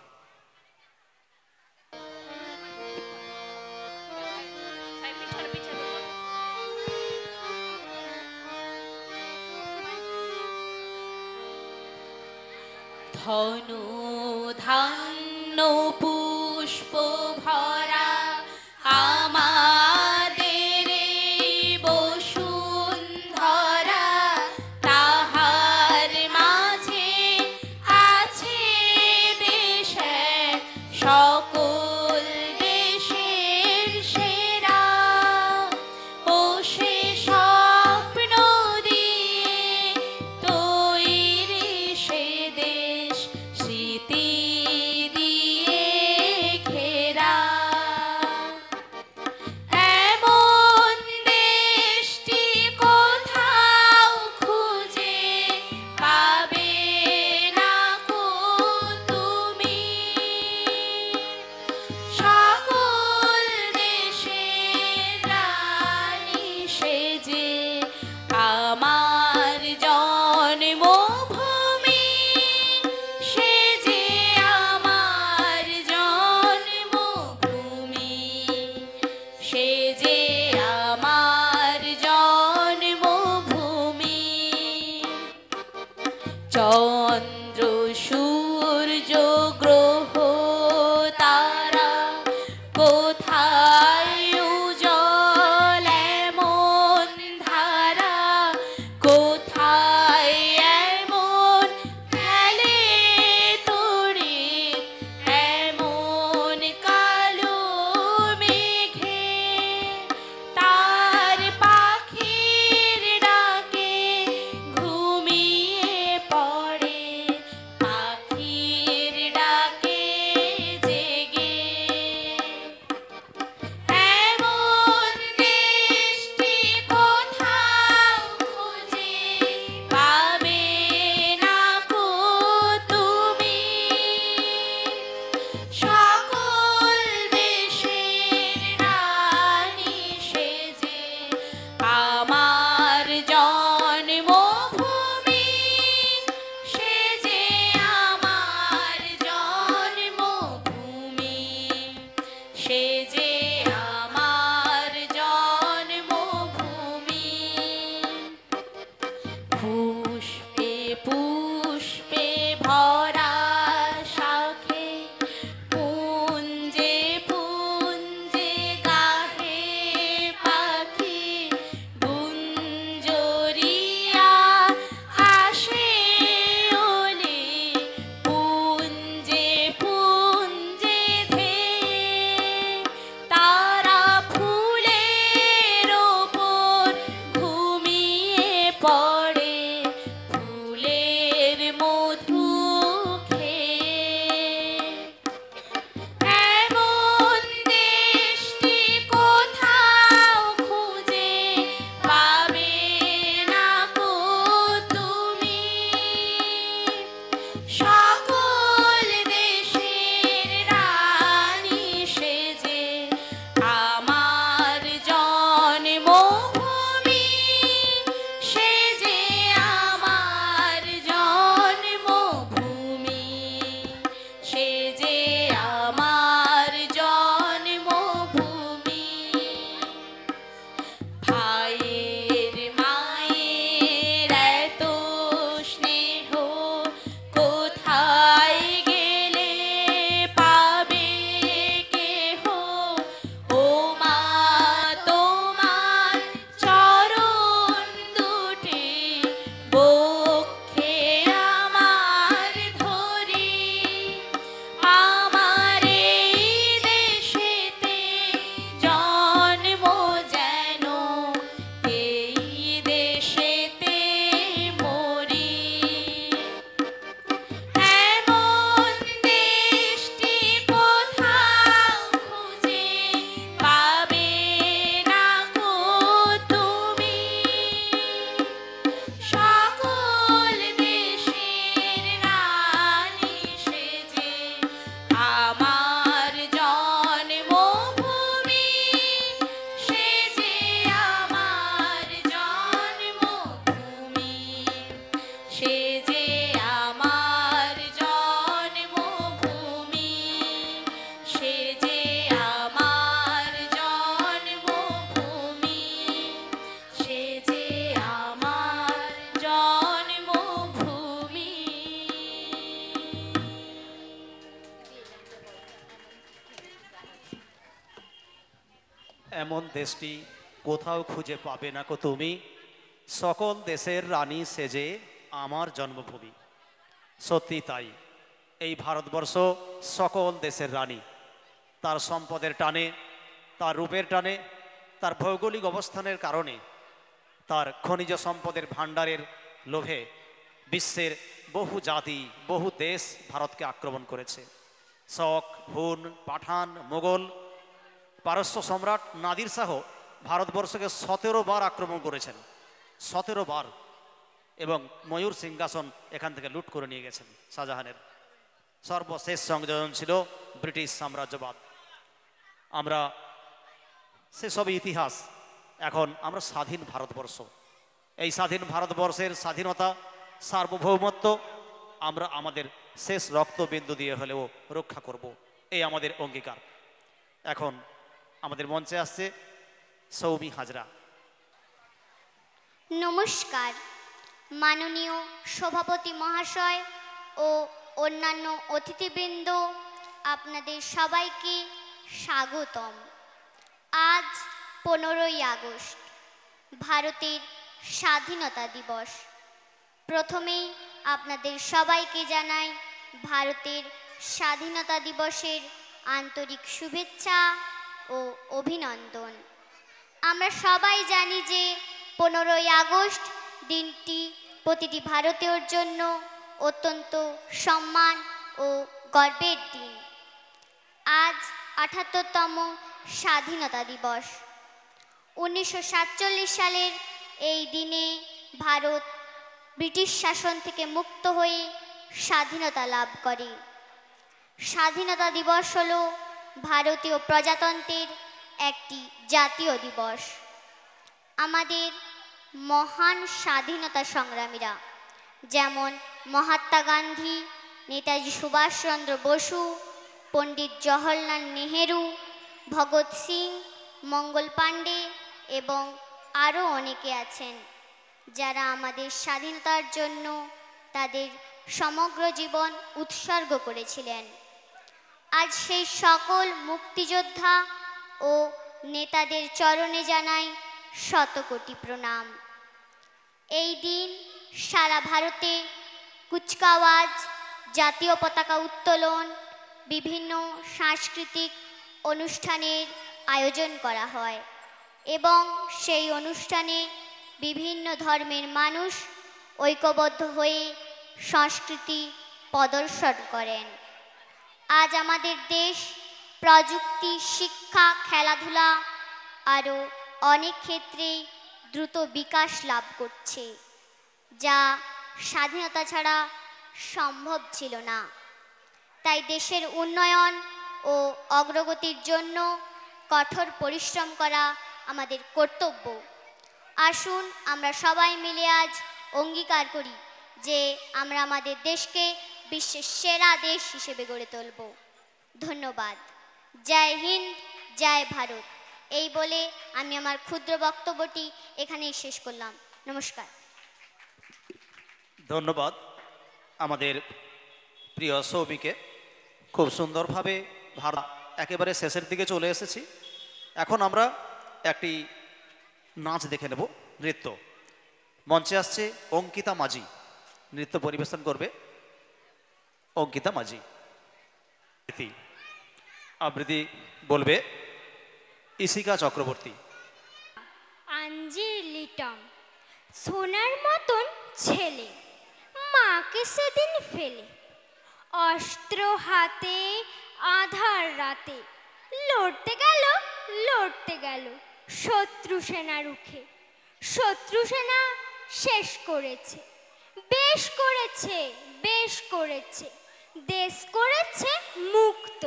ধনু ধান্য পুষ্প ভরা আমাদের বসুন্ধরা, তাহার মাঝে আছে দেশে সকল দেশের সেরা। ও সে স্বপ্ন দিয়ে তৈরি সে দেশ, স্মৃতি দিয়ে ঘেরা। এমন দেশটি কোথাও খুঁজে পাবে না কো তুমি। সকল দেশের রানী সেজে আমার জন্মভূমি, সেজে আমার জন্মভূমি, সেজে আমার জন্মভূমি। চন্দ্র সূর্য গ্রহ তারা কোথায় উজ্জ্বল এমন ধারা, কোথায় এমন খেলে তড়িৎ এমন কালো মেঘে। তার পাখির ডাকে ঘুমিয়ে পড়ে এমন দেশটি কোথাও খুঁজে পাবে না কো তুমি, সকল দেশের রানী সেজে আমার জন্মভূমি। সত্যি তাই, এই ভারতবর্ষ সকল দেশের রানী। তার সম্পদের টানে, তার রূপের টানে, তার ভৌগোলিক অবস্থানের কারণে, তার খনিজ সম্পদের ভাণ্ডারের লোভে বিশ্বের বহু জাতি, বহু দেশ ভারতকে আক্রমণ করেছে। শক, হুন, পাঠান, মোগল, পারস্য সম্রাট নাদির শাহ ভারতবর্ষকে 17 বার আক্রমণ করেছেন, 17 বার, এবং ময়ূর সিংহাসন এখান থেকে লুট করে নিয়ে গেছেন শাহজাহানের। সর্বশেষ সংযোজন ছিল ব্রিটিশ সাম্রাজ্যবাদ। আমরা সেসবই ইতিহাস। এখন আমরা স্বাধীন ভারতবর্ষ। এই স্বাধীন ভারতবর্ষের স্বাধীনতা, সার্বভৌমত্ব আমরা আমাদের শেষ রক্তবিন্দু দিয়ে হলেও রক্ষা করব, এই আমাদের অঙ্গীকার। এখন আমাদের মঞ্চে আসছে সৌমি হাজরা। নমস্কার মাননীয় সভাপতি মহাশয় ও অন্যান্য অতিথিবৃন্দ, আপনাদের সবাইকে স্বাগতম। আজ 15ই আগস্ট, ভারতের স্বাধীনতা দিবস। প্রথমেই আপনাদের সবাইকে জানাই ভারতের স্বাধীনতা দিবসের আন্তরিক শুভেচ্ছা ও অভিনন্দন। আমরা সবাই জানি যে 15ই আগস্ট দিনটি প্রতিটি ভারতীয়র জন্য অত্যন্ত সম্মান ও গর্বের দিন। আজ 78তম স্বাধীনতা দিবস। 1947 সালের এই দিনে ভারত ব্রিটিশ শাসন থেকে মুক্ত হয়ে স্বাধীনতা লাভ করে। স্বাধীনতা দিবস হল ভারতীয় প্রজাতন্ত্রের একটি জাতীয় দিবস। আমাদের মহান স্বাধীনতা সংগ্রামীরা যেমন মহাত্মা গান্ধী, নেতাজি সুভাষচন্দ্র বসু, পণ্ডিত জওহরলাল নেহেরু, ভগৎ সিং, মঙ্গল পাণ্ডে এবং আরও অনেকে আছেন যারা আমাদের স্বাধীনতার জন্য তাদের সমগ্র জীবন উৎসর্গ করেছিলেন। আজ সেই সকল মুক্তিযোদ্ধা ও নেতাদের চরণে জানাই শতকোটি প্রণাম। এই দিন সারা ভারতে কুচকাওয়াজ, জাতীয় পতাকা উত্তোলন, বিভিন্ন সাংস্কৃতিক অনুষ্ঠানের আয়োজন করা হয় এবং সেই অনুষ্ঠানে বিভিন্ন ধর্মের মানুষ ঐক্যবদ্ধ হয়ে সংস্কৃতি প্রদর্শন করেন। আজ আমাদের দেশ প্রযুক্তি, শিক্ষা, খেলাধুলা আরও অনেক ক্ষেত্রেই দ্রুত বিকাশ লাভ করছে, যা স্বাধীনতা ছাড়া সম্ভব ছিল না। তাই দেশের উন্নয়ন ও অগ্রগতির জন্য কঠোর পরিশ্রম করা আমাদের কর্তব্য। আসুন আমরা সবাই মিলে আজ অঙ্গীকার করি যে আমরা আমাদের দেশকে বিশ্বের সেরা দেশ হিসেবে গড়ে তুলব। ধন্যবাদ। জয় হিন্দ, জয় ভারত। এই বলে আমি আমার ক্ষুদ্র বক্তব্যটি এখানেই শেষ করলাম। নমস্কার। ধন্যবাদ আমাদের প্রিয় সৌমিকে। খুব সুন্দরভাবে ভারত একেবারে শেষের দিকে চলে এসেছি। এখন আমরা একটি নাচ দেখে নেব, নৃত্য। মঞ্চে আসছে অঙ্কিতা মাঝি, নৃত্য পরিবেশন করবে অঙ্কিতা মাঝি। আবৃত্তি বলবে ইশিকা চক্রবর্তী। আঞ্জির লিটম সোনার মতন ছেলে, মাকে সেদিন ফেলে, অস্ত্র হাতে আধার রাতে, লড়তে গেল শত্রু সেনা রুখে। শত্রু সেনা শেষ করেছে, বেশ করেছে, দেশ করেছে মুক্ত।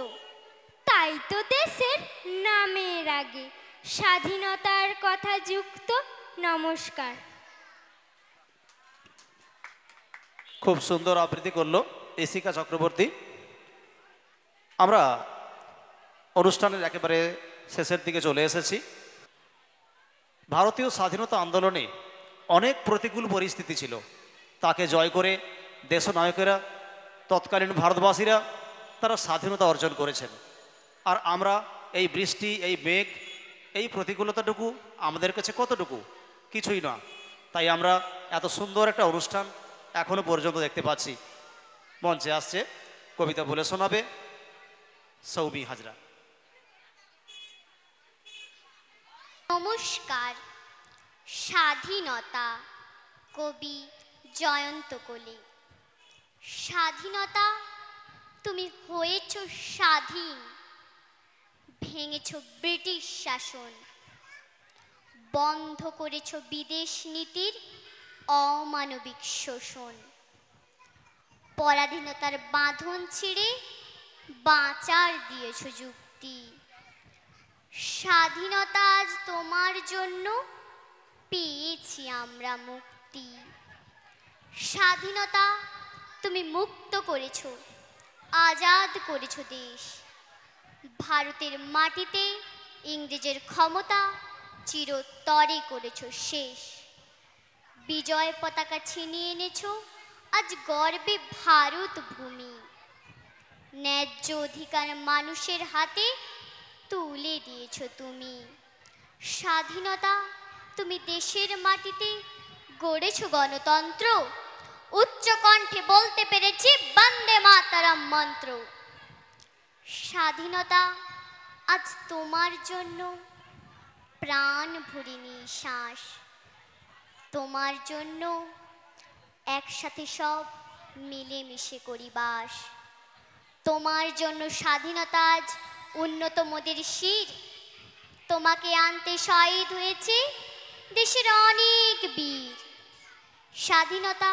তাই তো দেশের নামের আগে স্বাধীনতার কথা যুক্ত। নমস্কার। খুব সুন্দর আবৃত্তি করলো ইশিকা চক্রবর্তী। আমরা অনুষ্ঠানের একেবারে শেষের দিকে চলে এসেছি। ভারতীয় স্বাধীনতা আন্দোলনে অনেক প্রতিকূল পরিস্থিতি ছিল, তাকে জয় করে দেশনায়কেরা, তৎকালীন ভারতবাসীরা তারা স্বাধীনতা অর্জন করেছেন। আর আমরা এই বৃষ্টি, এই মেঘ, এই প্রতিকূলতাটুকু আমাদের কাছে কতটুকু? কিছুই না। তাই আমরা এত সুন্দর একটা অনুষ্ঠান এখনো পর্যন্ত দেখতে পাচ্ছি। মঞ্চে আসছে কবিতা বলে শোনাবে সৌমি হাজরা। নমস্কার। স্বাধীনতা, কবি জয়ন্ত কোলে। স্বাধীনতা, তুমি হয়েছ স্বাধীন, ভেঙেছ ব্রিটিশ শাসন, বন্ধ করেছ বিদেশ নীতির অমানবিক শোষণ, পরাধীনতার বাঁধন ছিঁড়ে বাঁচার দিয়েছ যুক্তি। স্বাধীনতা আজ তোমার জন্য পেয়েছি আমরা মুক্তি। স্বাধীনতা, তুমি মুক্ত করেছ, আজাদ করেছ দেশ। ভারতের মাটিতে ইংরেজের ক্ষমতা চিরতরে করেছ শেষ। বিজয় পতাকা ছিনিয়ে এনেছ আজ গর্বে ভারত ভূমি। ন্যায্য অধিকার মানুষের হাতে তুলে দিয়েছ তুমি। স্বাধীনতা, তুমি দেশের মাটিতে গড়েছ গণতন্ত্র। উচ্চ কণ্ঠে বলতে পেরেছি বন্দে মাতরম মন্ত্র। স্বাধীনতা, আজ তোমার জন্য প্রাণ ভরে নিঃশ্বাস। তোমার জন্য একসাথে সব মিলেমিশে করি বাস। তোমার জন্য স্বাধীনতা আজ উন্নত মোদের শির। তোমাকে আনতে শহীদ হয়েছে দেশের অনেক বীর। স্বাধীনতা,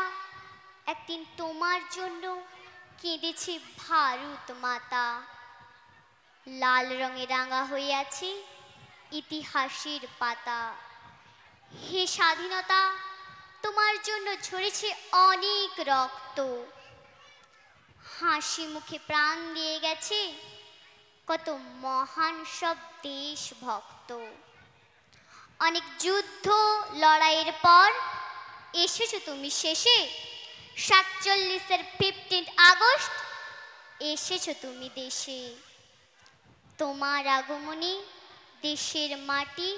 একদিন তোমার জন্য কেঁদেছে ভারত মাতা। লাল রঙে রাঙা হয়ে আছে ইতিহাসের পাতা। হে স্বাধীনতা, তোমার জন্য ঝরেছে অনেক রক্ত। হাসি মুখে প্রাণ দিয়ে গেছে কত মহান সব দেশভক্ত। অনেক যুদ্ধ লড়াইয়ের পর এসেছো তুমি শেষে। 47-এর 15 আগস্ট এসেছো তুমি দেশে। তোমার আগমনে দেশের মাটি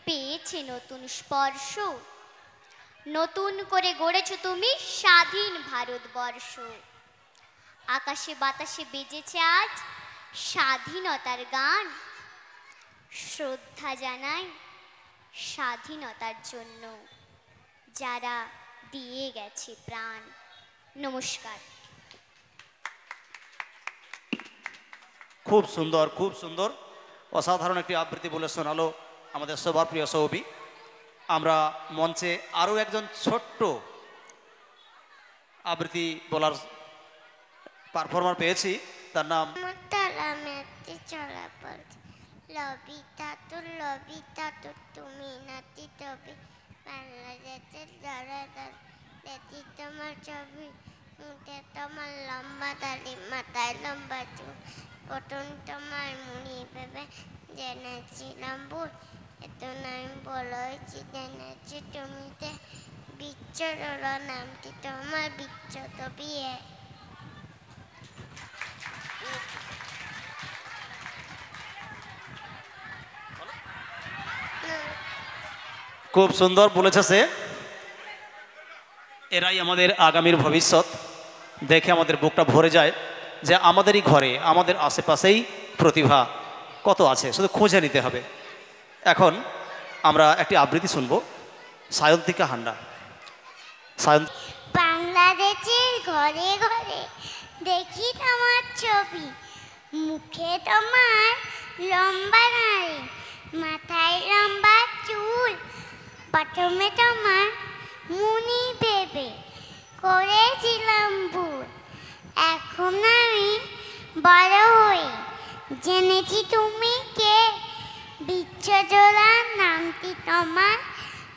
পেয়েছে নতুন স্পর্শ। নতুন করে গড়েছো তুমি স্বাধীন ভারতবর্ষ। আকাশে বাতাসে বেজেছে আজ স্বাধীনতার গান। শ্রদ্ধা জানাই স্বাধীনতার জন্য যারা দিয়ে গেছে প্রাণ। নমস্কার। খুব সুন্দর, খুব সুন্দর, অসাধারণ একটি আবৃত্তি বলে শোনালো আমাদের সবার প্রিয় সৌমি। আমরা মঞ্চে আরও একজন ছোট্ট আবৃত্তি বলার পারফর্মার পেয়েছি, তার নাম লবিতা তো তুমি নাতি তবে বাংলাদেশের দেখি তোমার ছবি। মুখে তোমার লম্বা দাড়ি, মাথায় লম্বা চুল, প্রথম তোমার মুড়ি ভেবে জেনেছিলাম ভুল। এত নাম বলেছি জেনেছি তুমিতে বিচ্ছর নামটি তোমার বিচ্ছত বিয়ে। খুব সুন্দর বলেছে সে। এরাই আমাদের আগামীর ভবিষ্যৎ। দেখে আমাদের বুকটা ভরে যায় যে আমাদেরই ঘরে, আমাদের আশেপাশেই প্রতিভা কত আছে, শুধু খুঁজে নিতে হবে। এখন আমরা একটি আবৃত্তি শুনব সায়ন্তিকা হান্ডা। বাংলাদেশের ঘরে ঘরে দেখি তোমার ছবি। মুখে তোমার লম্বা দাড়ি, মাথায় লম্বা চুল, প্রথমে তোমার মুনি ভেবে করেছিলাম ভুল। এখন আমি বড় হয়ে জেনেছি তুমি কে। বিচ্ছজোড়া নামটি তোমার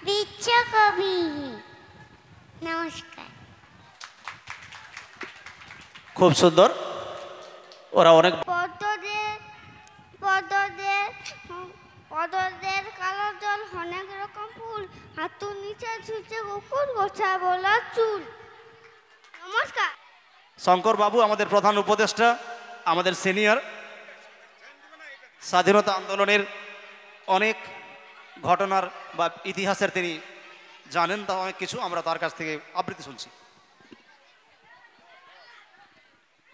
বিচ্ছ কবি। নমস্কার। খুব সুন্দর। ওরা অনেক পদদের কালো জল, অনেক রকম ফুল, হাতুর নিচে ঝুলছে কুকুর, গোছা বলা চুল। নমস্কার। শঙ্কর বাবু আমাদের প্রধান উপদেষ্টা, আমাদের সিনিয়র, স্বাধীনতা আন্দোলনের অনেক ঘটনার বা ইতিহাসের তিনি জানেন, তা অনেক কিছু আমরা তার কাছ থেকে আবৃত্তি শুনছি।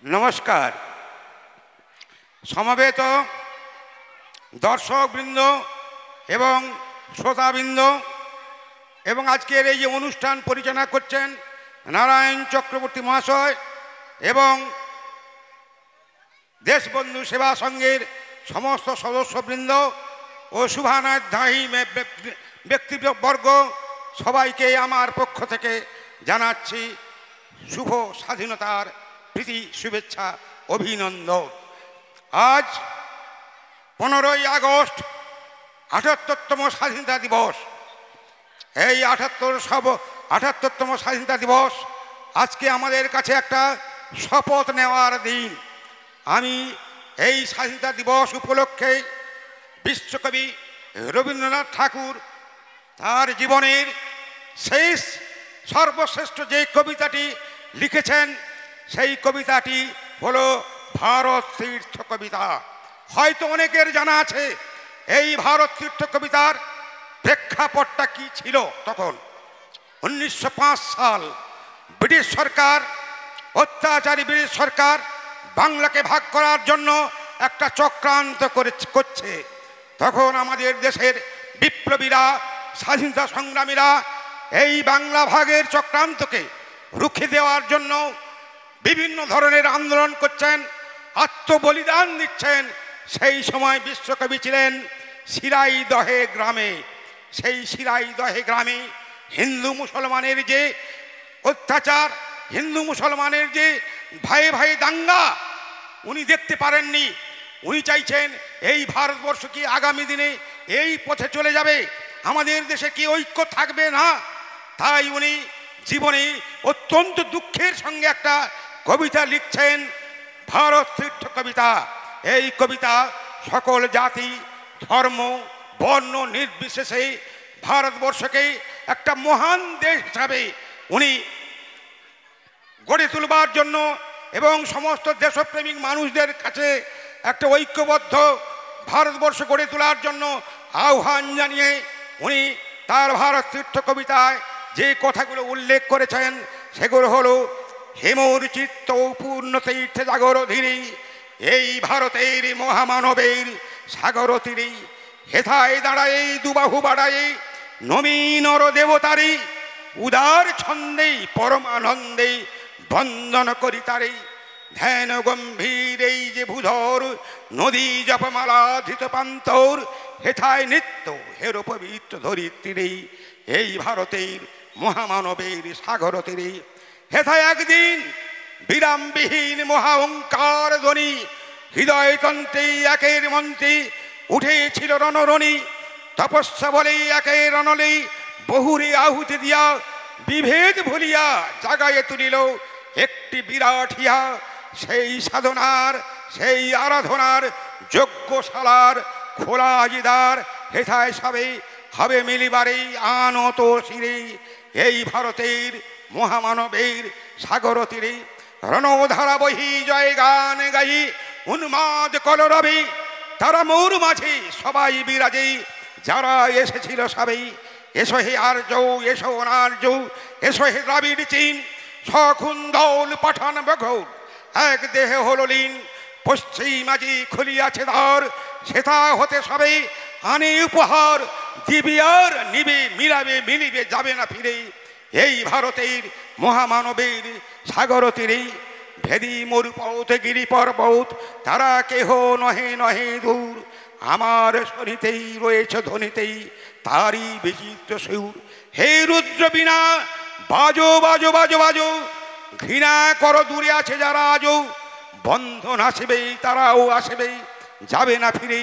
নমস্কার। সমবেত দর্শকবৃন্দ এবং শ্রোতাবৃন্দ এবং আজকের এই যে অনুষ্ঠান পরিচালনা করছেন নারায়ণ চক্রবর্তী মহাশয় এবং দেশবন্ধু সেবা সংঘের সমস্ত সদস্যবৃন্দ ও শুভানুধ্যায়ী ব্যক্তিবর্গ, সবাইকে আমার পক্ষ থেকে জানাচ্ছি শুভ স্বাধীনতার প্রীতি শুভেচ্ছা অভিনন্দন। আজ 15ই আগস্ট 78তম স্বাধীনতা দিবস। এই 78তম স্বাধীনতা দিবস আজকে আমাদের কাছে একটা শপথ নেওয়ার দিন। আমি এই স্বাধীনতা দিবস উপলক্ষে বিশ্বকবি রবীন্দ্রনাথ ঠাকুর তার জীবনের শেষ সর্বশ্রেষ্ঠ যে কবিতাটি লিখেছেন সেই কবিতাটি হলো ভারত তীর্থ কবিতা। হয়তো অনেকের জানা আছে এই ভারত তীর্থ কবিতার প্রেক্ষাপটটা কি ছিল। তখন 1905 সাল ব্রিটিশ সরকার, অত্যাচারী ব্রিটিশ সরকার বাংলাকে ভাগ করার জন্য একটা চক্রান্ত করছে। তখন আমাদের দেশের বিপ্লবীরা, স্বাধীনতা সংগ্রামীরা এই বাংলা ভাগের চক্রান্তকে রুখে দেওয়ার জন্য বিভিন্ন ধরনের আন্দোলন করছেন, আত্মবলিদান দিচ্ছেন। সেই সময় বিশ্বকবি ছিলেন সিরাইদহে গ্রামে। সেই সিরাইদহে গ্রামে হিন্দু মুসলমানের যে অত্যাচার, হিন্দু মুসলমানের যে ভাইয়ে ভাইয়ে দাঙ্গা উনি দেখতে পারেননি। উনি চাইছেন এই ভারতবর্ষ কি আগামী দিনে এই পথে চলে যাবে, আমাদের দেশে কি ঐক্য থাকবে না। তাই উনি জীবনে অত্যন্ত দুঃখের সঙ্গে একটা কবিতা লিখছেন, ভারত তীর্থ কবিতা। এই কবিতা সকল জাতি, ধর্ম, বর্ণ নির্বিশেষে ভারতবর্ষকে একটা মহান দেশ হিসাবে উনি গড়ে তুলবার জন্য এবং সমস্ত দেশপ্রেমিক মানুষদের কাছে একটা ঐক্যবদ্ধ ভারতবর্ষ গড়ে তোলার জন্য আহ্বান জানিয়ে উনি তার ভারত তীর্থ কবিতায় যে কথাগুলো উল্লেখ করেছেন সেগুলো হলো, হেমর চিত্ত পূর্ণ তীর্থে জাগর ধীরে, এই ভারতের মহামানবের সাগর তীরে, হেথায় দাঁড়ায় দুবাহু বাড়ায় নবীনর দেবতারে, উদার ছন্দে পরমানন্দে বন্দন করি তারে, ধ্যান গম্ভীর এই যে ভূধর নদী জপমালা ধৃত পান্তর, হেথায় নিত্য হের পবিত্র ধরিত্রী, এই ভারতের মহামানবের সাগর তীরে, হেথায় একদিন বিরামবিহীন মহাঙ্কার ধ্বনি, হৃদয়তন্ত্রে একের মন্ত্রে উঠেছিল রণরণী, তপস্যা বলে একের রণলে বহুরে আহুতি দিয়া, বিভেদ ভুলিয়া জাগায়ে তুলিল একটি বিরাট হিয়া, সেই সাধনার সেই আরাধনার যজ্ঞশালার খোলা জিদার, হেথায় সবে হবে মিলিবারে আনত শিরে, এই ভারতের মহামানবের সাগর তীরে, রণধারা বহি জয় গান গাই উন্মাদ কলরবে, তারা মোর মাঝে সবাই বিরাজে, যারা এসেছিল সবাই, এসো হে আর্য, এসো অনার্য, এসো হে দ্রাবিড় চীন, সখুন্দল পাঠান বঘৌল, এক দেহে হল লীন, পশ্চিমাজি খুলিয়াছে দ্বার, সেটা হতে সবে আনে উপহার, দিবি আর নিবে, মিলাবে মিলিবে, যাবে না ফিরে, এই ভারতের মহামানবের সাগর তীরে, ভেদি মরুপথ গিরি পর্বত, তারা কেহ নহে নহে দূর, আমার শনিতেই রয়েছে ধ্বনিতেই তারই বিচিত্র সুর, হে রুদ্র বীণা বাজো বাজো বাজো বাজো, ঘৃণা কর দূরে আছে যারা আজও, বন্ধন আসবে তারাও আসবে, যাবে না ফিরে,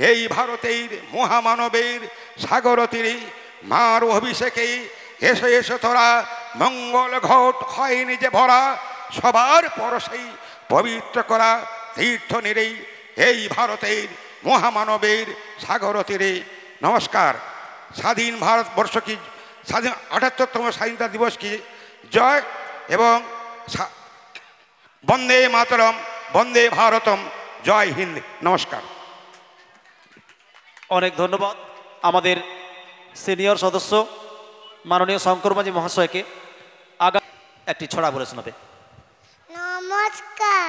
এই ভারতের মহামানবের সাগর তীরে, মার অভিষেকে এসো এসো তোরা, মঙ্গল ঘট হয়নি যে ভরা, সবার পরশেই পবিত্র করা তীর্থ নিরেই, এই ভারতের মহামানবের সাগর তীরে। নমস্কার। স্বাধীন ভারতবর্ষ কি, স্বাধীন 78তম স্বাধীনতা দিবস কি জয়, এবং বন্দে মাতরম, বন্দে ভারতম, জয় হিন্দ। নমস্কার। অনেক ধন্যবাদ আমাদের সিনিয়র সদস্য মাননীয় শঙ্কর মাঝি মহাশয়কে। আগা একটি ছড়া বলে শোনাবে। নমস্কার,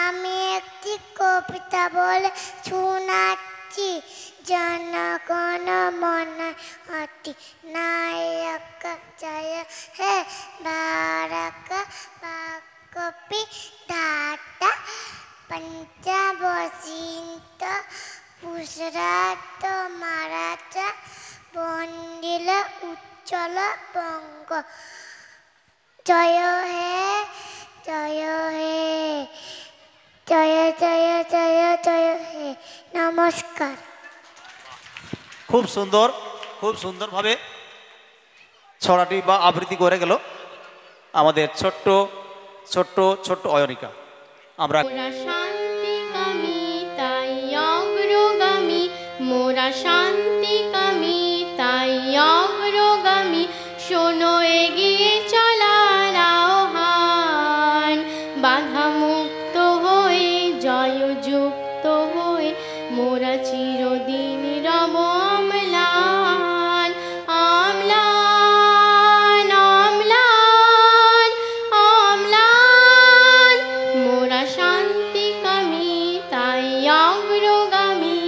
আমি একটি কবিতা বলে শোনাচ্ছি। জনগণ মন অতি নায়ক জয় হে ভারত বাকপি দাতা পঞ্চবসিন্ত পুষরাত মারাচা বন্দিল উজ্জ্বল বঙ্গ জয় হে জয় হে জয় জয় জয় জয় হে। নমস্কার। খুব সুন্দরভাবে ছড়াটি বা আবৃত্তি করে গেল আমাদের ছোট্ট ছোট্ট ছোট্ট অয়নিকা। আমরা মোরা শান্তিকামী তাই অগ্রগামী, মোরা শান্তিকামী তাই অগ্রগামী, শোনো এগিয়ে চলার আহ্বান। বাধা মুক্ত হয়ে জয়যুক্ত হয়ে মোরা চিরদিন রব অম্লান অম্লান অম্লান অম্লান। মোরা শান্তিকামী তাই অগ্রগামী।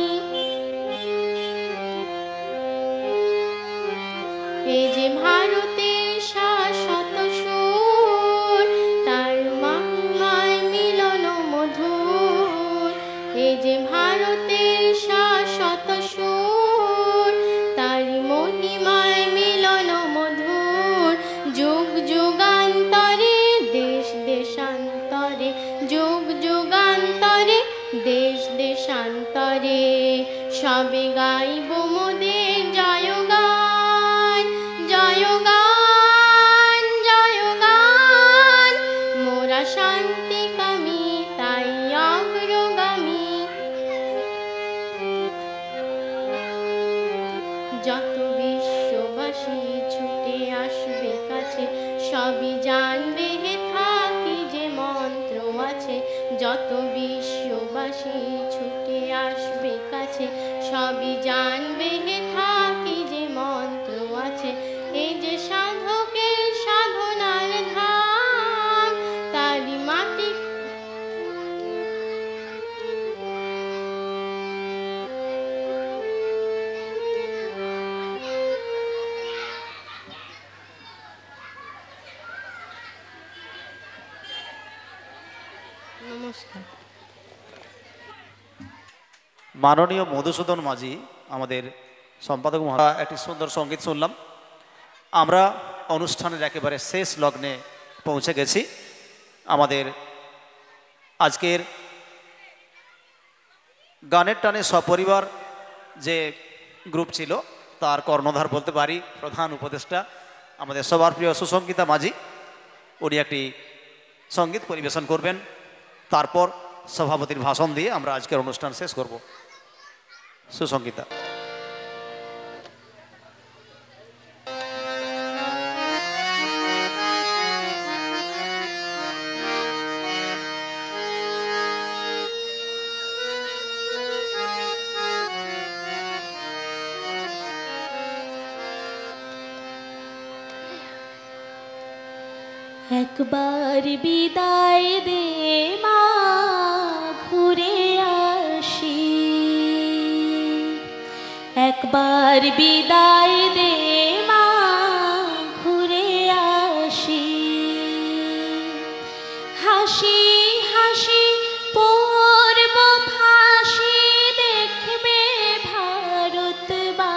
এই যে ভারতের শাশ্বত সুর, তার মহিমায় মিলন মধুর। এই যে ভারতের শাশ্বত সুর, তার মহিমায় মিলন মধুর। যুগ যুগান্তরে দেশ দেশান্তরে, যুগ যুগান্তরে দেশ দেশান্তরে, সবে গাইব মোদের জয়গান জয়গান জয়গান। মোরা শান্তিকামী তাই অগ্রগামী। যত বিশ্ববাসী ছুটে আসবে কাছে, সবই জানবে হে থাকি যে মন্ত্র আছে। যত বিশ্ববাসী ছুটে আসবে কাছে, সবই জানবে হে থাকি যে মন্ত্র আছে। এই যে সাধকের সাধনার ধাম, তারি মাটি নমস্কার। মাননীয় মধুসূদন মাঝি আমাদের সম্পাদক মহাশয় একটি সুন্দর সঙ্গীত শুনলাম। আমরা অনুষ্ঠানের একেবারে শেষ লগ্নে পৌঁছে গেছি। আমাদের আজকের গানের টানে সপরিবার যে গ্রুপ ছিল তার কর্ণধার বলতে পারি, প্রধান উপদেষ্টা আমাদের সবার প্রিয় সুসংগীতা মাঝি। উনি একটি সঙ্গীত পরিবেশন করবেন, তারপর সভাপতির ভাষণ দিয়ে আমরা আজকের অনুষ্ঠান শেষ করব। সুসংগীতা। একবার বিদায় দে মা, ঘুরে আসি। একবার বিদায় দে মা, ঘুরে আসি। হাসি হাসি পড়ব ফাঁসি, দেখবে ভারতবাসী।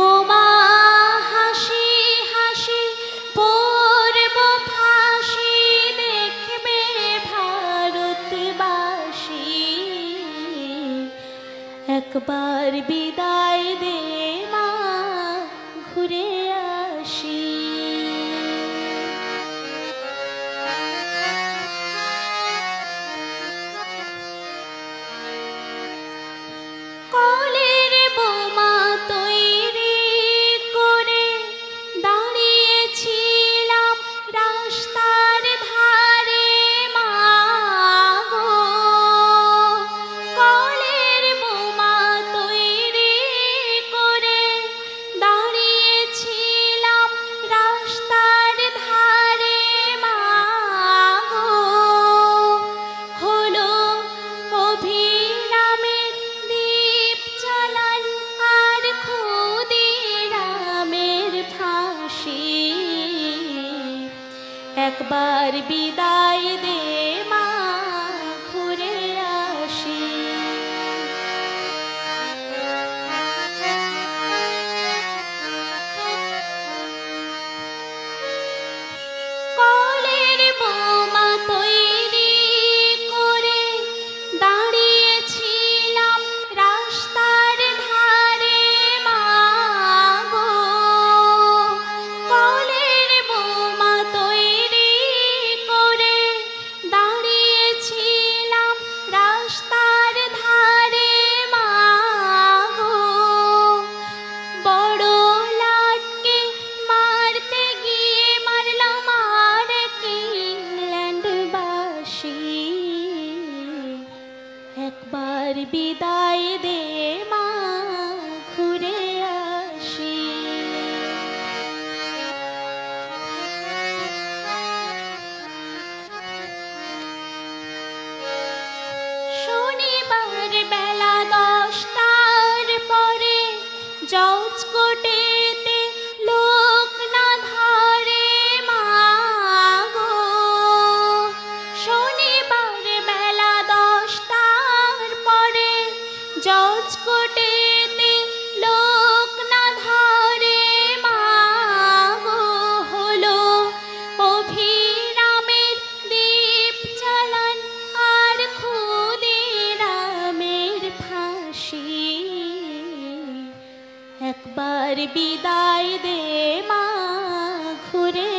ও মা হাসি হাসি পড়ব ফাঁসি, দেখবে ভারতবাসী। একবার বিদায় দে মা, ঘুরে আসি। কলের বোমা তৈরি করে দাঁড়িয়েছিলাম রাস্তার ধারে মা গো। কলের বোমা একবার বিদায় দে মা ঘুরে আসি। কলের বোমা তৈরি করে দাঁড়িয়েছিলাম রাস্তার ধারে মা গো। কলের বোমা তৈরি করে দাঁড়িয়েছিলাম রাস্তার ধারে মা গো। বড় লাটকে মারতে গিয়ে মারলাম আর ইংল্যান্ডবাসী। একবার বিদায় দে মা ঘুরে আসি। শনিবার বেলা 10টার পরে জজ কোর্টেতে লোক না ধরে মা গো। শনিবার বেলা 10টার পরে জজ কোর্টেতে লোক না ধরে মা গো। হলো অভিরামের দীপ চালান আর ক্ষুদিরামের ফাঁসি। একবার বিদায় দে মা ঘুরে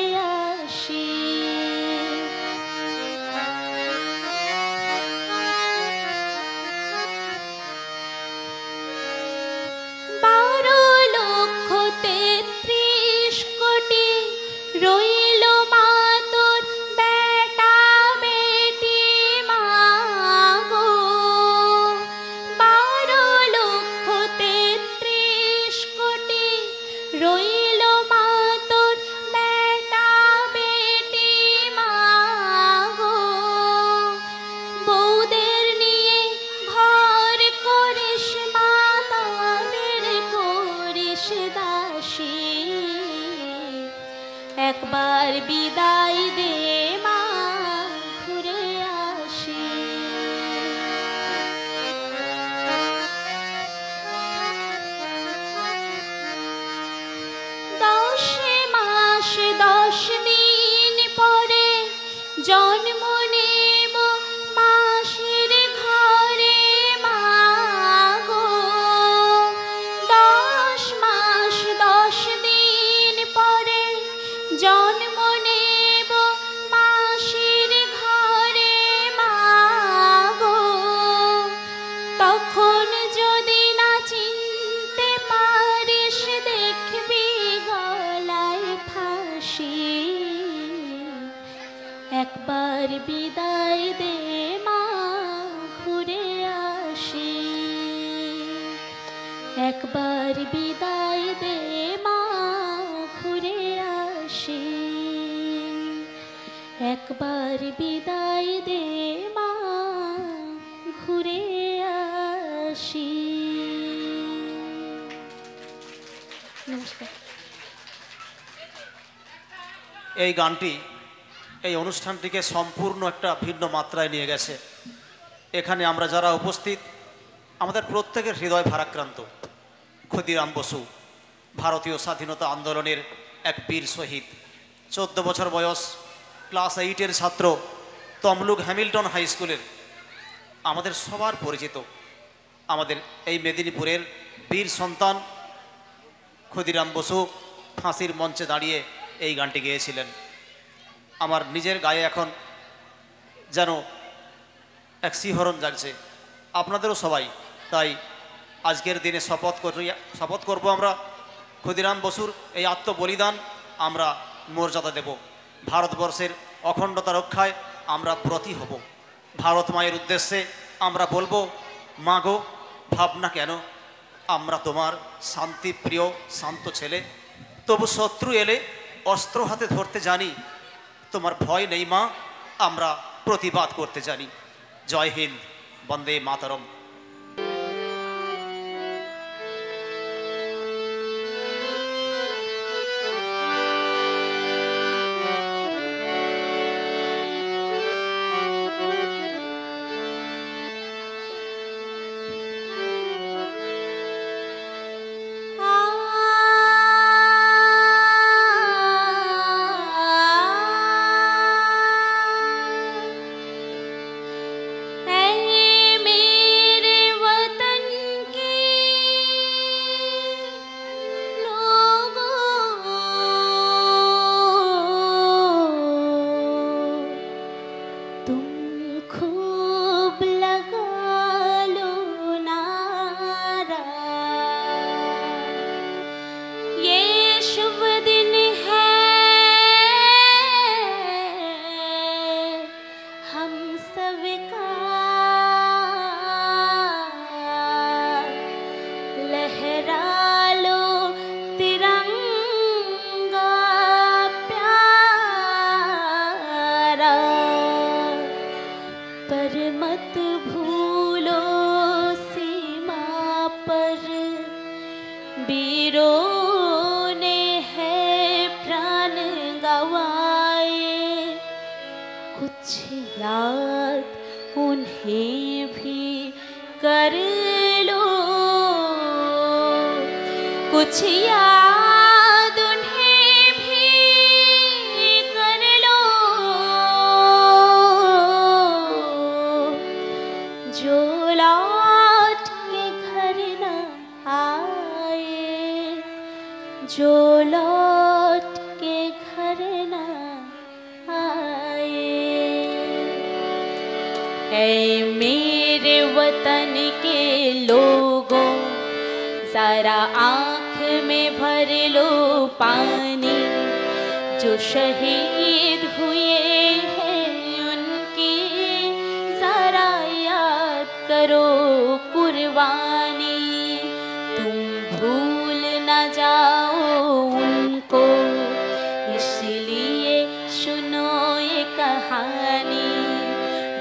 আসি। বারো লক্ষ 33 কোটি রইল মা তোর বেটা বেটি মা গো। 12,33,000,000 কোটি রইল মা তোর বেটা বেটি মা গো। বউদের নিয়ে ঘর করিস মা তাদের করিস দাসী। একবার বিদায় দে মা ঘুরে আসি। 10 মাস 10 দিন পরে জন্ম নেব মাসির ঘরে মা গো। 10 মাস 10 দিন পরে জন্ম নেব মাসির ঘরে মা গো। তখন যদি না চিনতে পারিস দেখবি গলায় ফাঁসি। একবার বিদায় দে মা ঘুরে আসি। একবার বিদায় দে মা ঘুরে আসি। একবার বিদায় দে মা ঘুরে আসি। নমস্কার। এই গানটি এই অনুষ্ঠানটিকে সম্পূর্ণ একটা ভিন্ন মাত্রায় নিয়ে গেছে। এখানে আমরা যারা উপস্থিত আমাদের প্রত্যেকের হৃদয় ভারাক্রান্ত। ক্ষুদিরাম বসু ভারতীয় স্বাধীনতা আন্দোলনের এক বীর শহীদ। 14 বছর বয়স, ক্লাস 8-এর ছাত্র, তমলুক হ্যামিল্টন হাই স্কুলের, আমাদের সবার পরিচিত আমাদের এই মেদিনীপুরের বীর সন্তান ক্ষুদিরাম বসু ফাঁসির মঞ্চে দাঁড়িয়ে এই গানটি গেয়েছিলেন। আমার নিজের গায়ে এখন যেন এক শিহরণ জাগছে, আপনাদেরও সবাই। তাই আজকের দিনে শপথ করব আমরা ক্ষুদিরাম বসুর এই আত্মবলিদান আমরা মর্যাদা দেব। ভারতবর্ষের অখণ্ডতা রক্ষায় আমরা ব্রতী হব। ভারত মায়ের উদ্দেশ্যে আমরা বলবো, মা গো ভাবনা কেন, আমরা তোমার শান্তিপ্রিয় শান্ত ছেলে, তবু শত্রু এলে অস্ত্র হাতে ধরতে জানি। তোমার ভয় নেই মা, আমরা প্রতিবাদ করতে জানি। জয় হিন্দ, বন্দে মাতরম। वीरों ने है प्राण गवाए, कुछ याद उन्हें भी कर लो, कुछ याद उन्हें भी कर लो, जो लौट के घर न आए, जो लौट के घर न आए। ऐ मेरे वतन के लोगों, जरा आँख में भर लो पानी, जो शहीद हुए हैं उनकी जरा याद करो कुर्बानी। तुम भूल न जाओ उनको, इसलिए सुनो ये कहानी,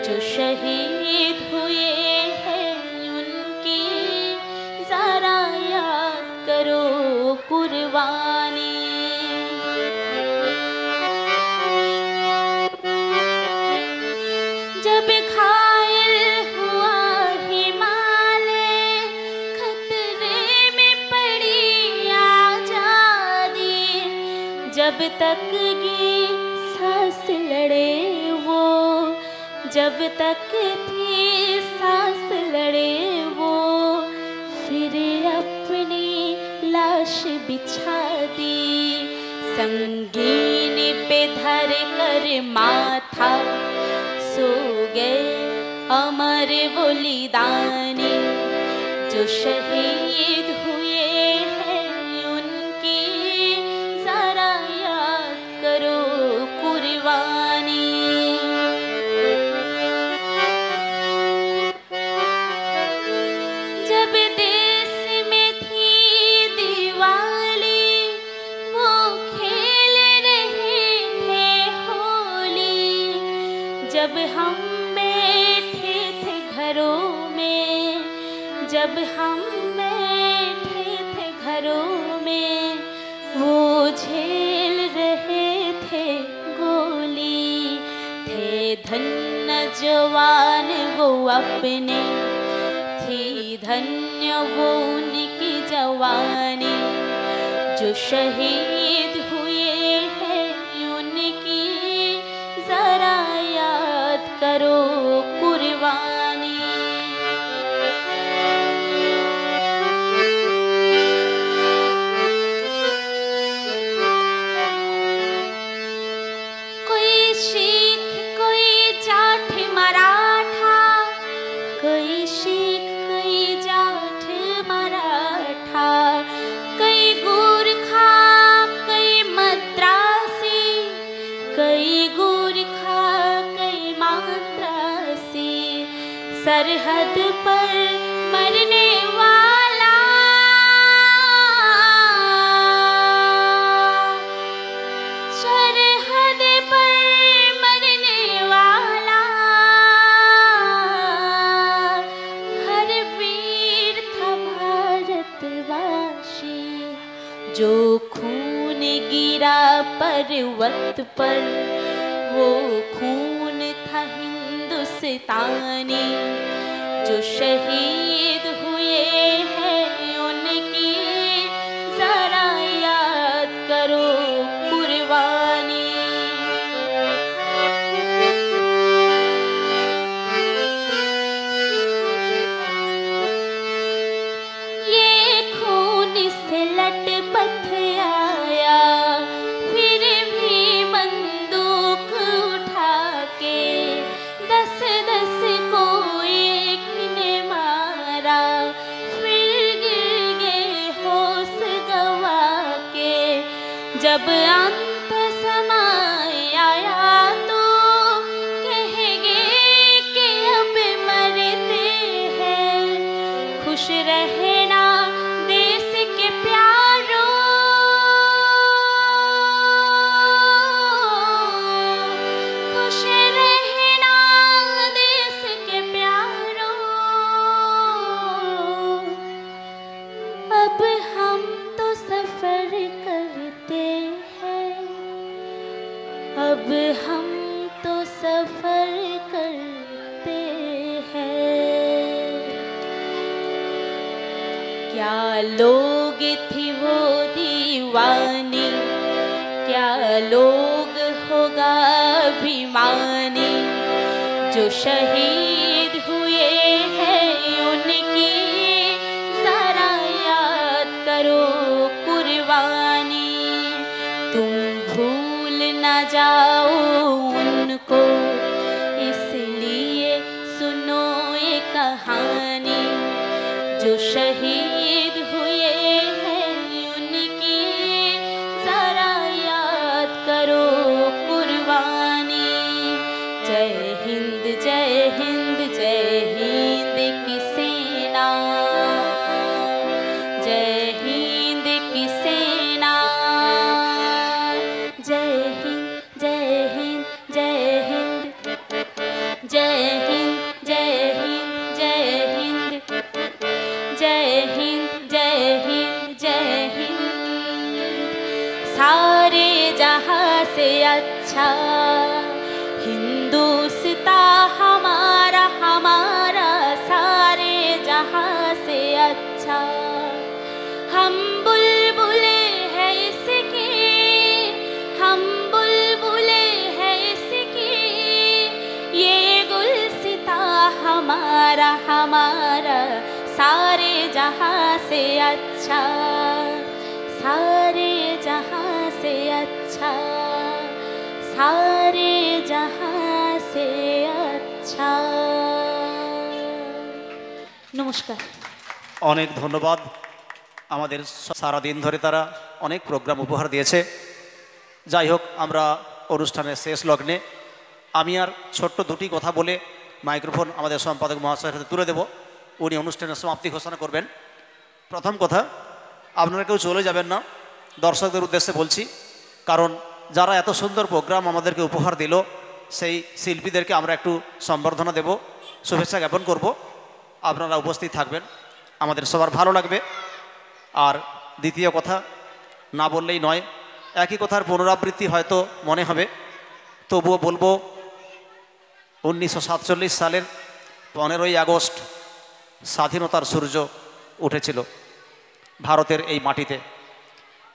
जो शहीद हुए हैं उनकी जरा याद करो कुर्बानी। जब घायल हुआ हिमालय, खतरे में पड़ी आजादी, जब तक की सांस लड़े वो, जब तक थी सांस लड़े वो, फिर अपनी लाश बिछा दी, संगीन पे धर कर माथा, सो गए अमर वो लिदानी, जो शहीद हुए हैं उनकी जरा याद करो कुर्बानी। जब देश में थी दिवाली, वो खेल रहे थे होली, जब हम बैठे थे घरों में, जब हम बैठे थे घरों में, वो झेल रहे थे गोली, थे धन्य जवान वो अपने, थी धन्य वो उनकी जवानी, जो शहीद हुए हैं उनकी जरा याद करो कुर्बानी। कोई सिख, कोई जाट मराठा, कोई सिख, कोई जाट मराठा, कई गोरखा, कई मद्रासी, कई गोरखा, कई मद्रासी, सरहद पर मरने वाला, सरहद पर मरने वाला, हर वीर था भारतवासी, जो खून गिरा पर्वत पर, वो खून था हिंदुस्तानी, जो शहीद हुए हैं उनकी जरा याद करो कुर्बानी। ये खून से लटपट आया, फिर भी बंदूक उठा के, 10-10 को एक ने मारा, फिर गिर गए होश गवा के, जब अंत समय आया तो कहेंगे कि अब मरते हैं, खुश रहना देश के प्यारों, खुश रहना देश के प्यारों, अब हम तो लोग थी वो दीवानी, क्या लोग होगा अभिमानी, जो शहीद हुए हैं उनकी जरा याद करो कुर्बानी। तुम भूल न जाओ उनको, इसलिए सुनो ये कहानी, जो शहीद हुए हैं उनकी जरा याद करो कुर्बानी। जय हिंद जय हिंद जय हिंद की सेना, जय हिंद की सेना, जय हिंद जय हिंद जय हिंद, जय हिंद जय हिंद जय हिंद, जय हिंद जय हिंद जय हिंद। सारे जहां से अच्छा हिंदुस्तां हमारा, हमारा सारे जहां से अच्छा। हम बुलबुले हैं इसकी, हम बुलबुले हैं इसकी, ये गुलसिता हमारा, हमारा सारे जहां से अच्छा, सारे जहां से अच्छा, सारे जहां से अच्छा। নমস্কার। অনেক ধন্যবাদ। আমাদের সারাদিন ধরে তারা অনেক প্রোগ্রাম উপহার দিয়েছে। যাই হোক, আমরা অনুষ্ঠানের শেষ লগ্নে আমি আর ছোট্ট দুটি কথা বলে মাইক্রোফোন আমাদের সম্পাদক মহাশয়ের হাতে তুলে দেব। উনি অনুষ্ঠানের সমাপ্তি ঘোষণা করবেন। প্রথম কথা, আপনারা কেউ চলে যাবেন না, দর্শকদের উদ্দেশ্যে বলছি, কারণ যারা এত সুন্দর প্রোগ্রাম আমাদেরকে উপহার দিল সেই শিল্পীদেরকে আমরা একটু সম্বর্ধনা দেব, শুভেচ্ছা জ্ঞাপন করব। আপনারা উপস্থিত থাকবেন, আমাদের সবার ভালো লাগবে। আর দ্বিতীয় কথা না বললেই নয়, একই কথার পুনরাবৃত্তি হয়তো মনে হবে, তবুও বলবো 1947 সালের 15ই আগস্ট স্বাধীনতার সূর্য উঠেছিল ভারতের এই মাটিতে।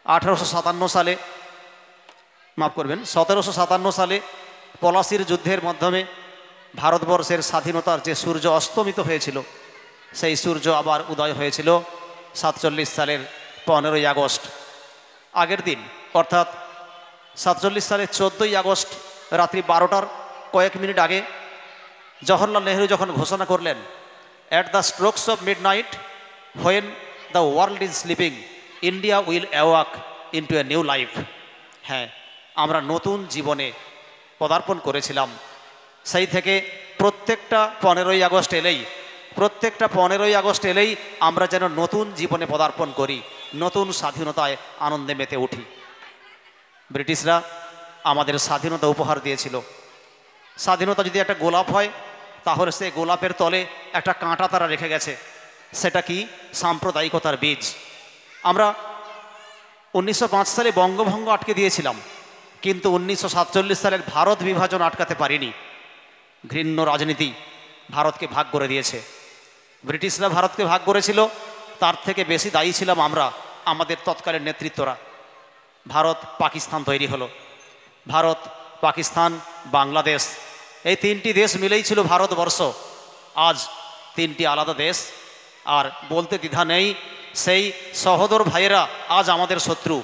1857 সালে, মাফ করবেন, 1757 সালে পলাশির যুদ্ধের মাধ্যমে ভারতবর্ষের স্বাধীনতার যে সূর্য অস্তমিত হয়েছিল, সেই সূর্য আবার উদয় হয়েছিল 47 সালের 15ই আগস্ট। আগের দিন অর্থাৎ 47 সালের 14ই আগস্ট রাত্রি 12টার কয়েক মিনিট আগে জওহরলাল নেহরু যখন ঘোষণা করলেন, at the strokes of mid night when the world is sleeping India will awake into a new life. হ্যাঁ, আমরা নতুন জীবনে পদার্পণ করেছিলাম। সেই থেকে প্রত্যেকটা 15ই আগস্ট এলেই, প্রত্যেকটা 15ই আগস্ট এলেই আমরা যেন নতুন জীবনে পদার্পণ করি, নতুন স্বাধীনতায় আনন্দে মেতে উঠি। ব্রিটিশরা আমাদের স্বাধীনতা উপহার দিয়েছিল। স্বাধীনতা যদি একটা গোলাপ হয়, তাহলে সেই গোলাপের তলে একটা কাঁটা তারা রেখে গেছে। সেটা কি? সাম্প্রদায়িকতার বীজ। আমরা 1905 সালে বঙ্গভঙ্গ আটকে দিয়েছিলাম, কিন্তু 1947 সালের ভারত বিভাজন আটকাতে পারিনি। ঘৃণ্য রাজনীতি ভারতকে ভাগ করে দিয়েছে। ব্রিটিশরা ভারতকে ভাগ করেছিল, তার থেকে বেশি দায়ী ছিলাম আমরা, আমাদের তৎকালীন নেতৃত্বরা। ভারত পাকিস্তান তৈরি হলো। ভারত, পাকিস্তান, বাংলাদেশ, এই তিনটি দেশ মিলেই ছিল ভারতবর্ষ। আজ তিনটি আলাদা দেশ। আর বলতে দ্বিধা নেই, সেই সহোদর ভাইয়েরা আজ আমাদের শত্রু।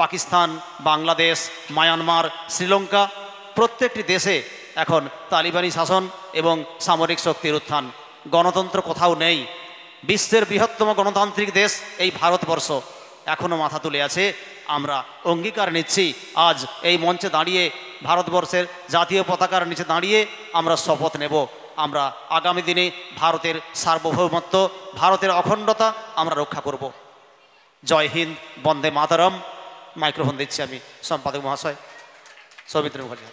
পাকিস্তান, বাংলাদেশ, মায়ানমার, শ্রীলঙ্কা, প্রত্যেকটি দেশে এখন তালিবানি শাসন এবং সামরিক শক্তির উত্থান। গণতন্ত্র কোথাও নেই। বিশ্বের বৃহত্তম গণতান্ত্রিক দেশ এই ভারতবর্ষ এখনও মাথা তুলে আছে। আমরা অঙ্গীকার নিচ্ছি আজ এই মঞ্চে দাঁড়িয়ে, ভারতবর্ষের জাতীয় পতাকার নিচে দাঁড়িয়ে আমরা শপথ নেব, আমরা আগামী দিনে ভারতের সার্বভৌমত্ব, ভারতের অখণ্ডতা আমরা রক্ষা করব। জয় হিন্দ, বন্দে মাতরম। মাইক্রোফোন দিচ্ছি আমি সম্পাদক মহাশয় সৌমিত্র মুখার্জি।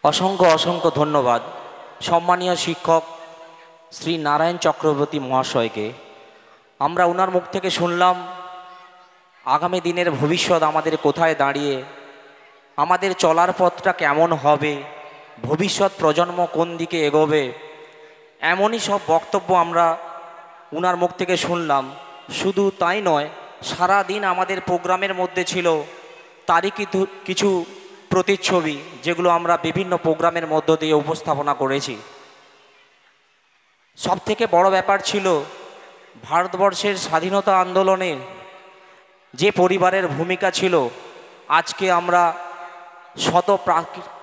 অসংখ্য অসংখ্য ধন্যবাদ সম্মানীয় শিক্ষক শ্রী নারায়ণ চক্রবর্তী মহাশয়কে। আমরা ওনার মুখ থেকে শুনলাম আগামী দিনের ভবিষ্যৎ আমাদের কোথায় দাঁড়িয়ে, আমাদের চলার পথটা কেমন হবে, ভবিষ্যৎ প্রজন্ম কোন দিকে এগোবে, এমনই সব বক্তব্য আমরা উনার মুখ থেকে শুনলাম। শুধু তাই নয়, সারা দিন আমাদের প্রোগ্রামের মধ্যে ছিল তারই কিছু প্রতিচ্ছবি, যেগুলো আমরা বিভিন্ন প্রোগ্রামের মধ্য দিয়ে উপস্থাপনা করেছি। সবথেকে বড় ব্যাপার ছিল ভারতবর্ষের স্বাধীনতা আন্দোলনে যে পরিবারের ভূমিকা ছিল, আজকে আমরা শত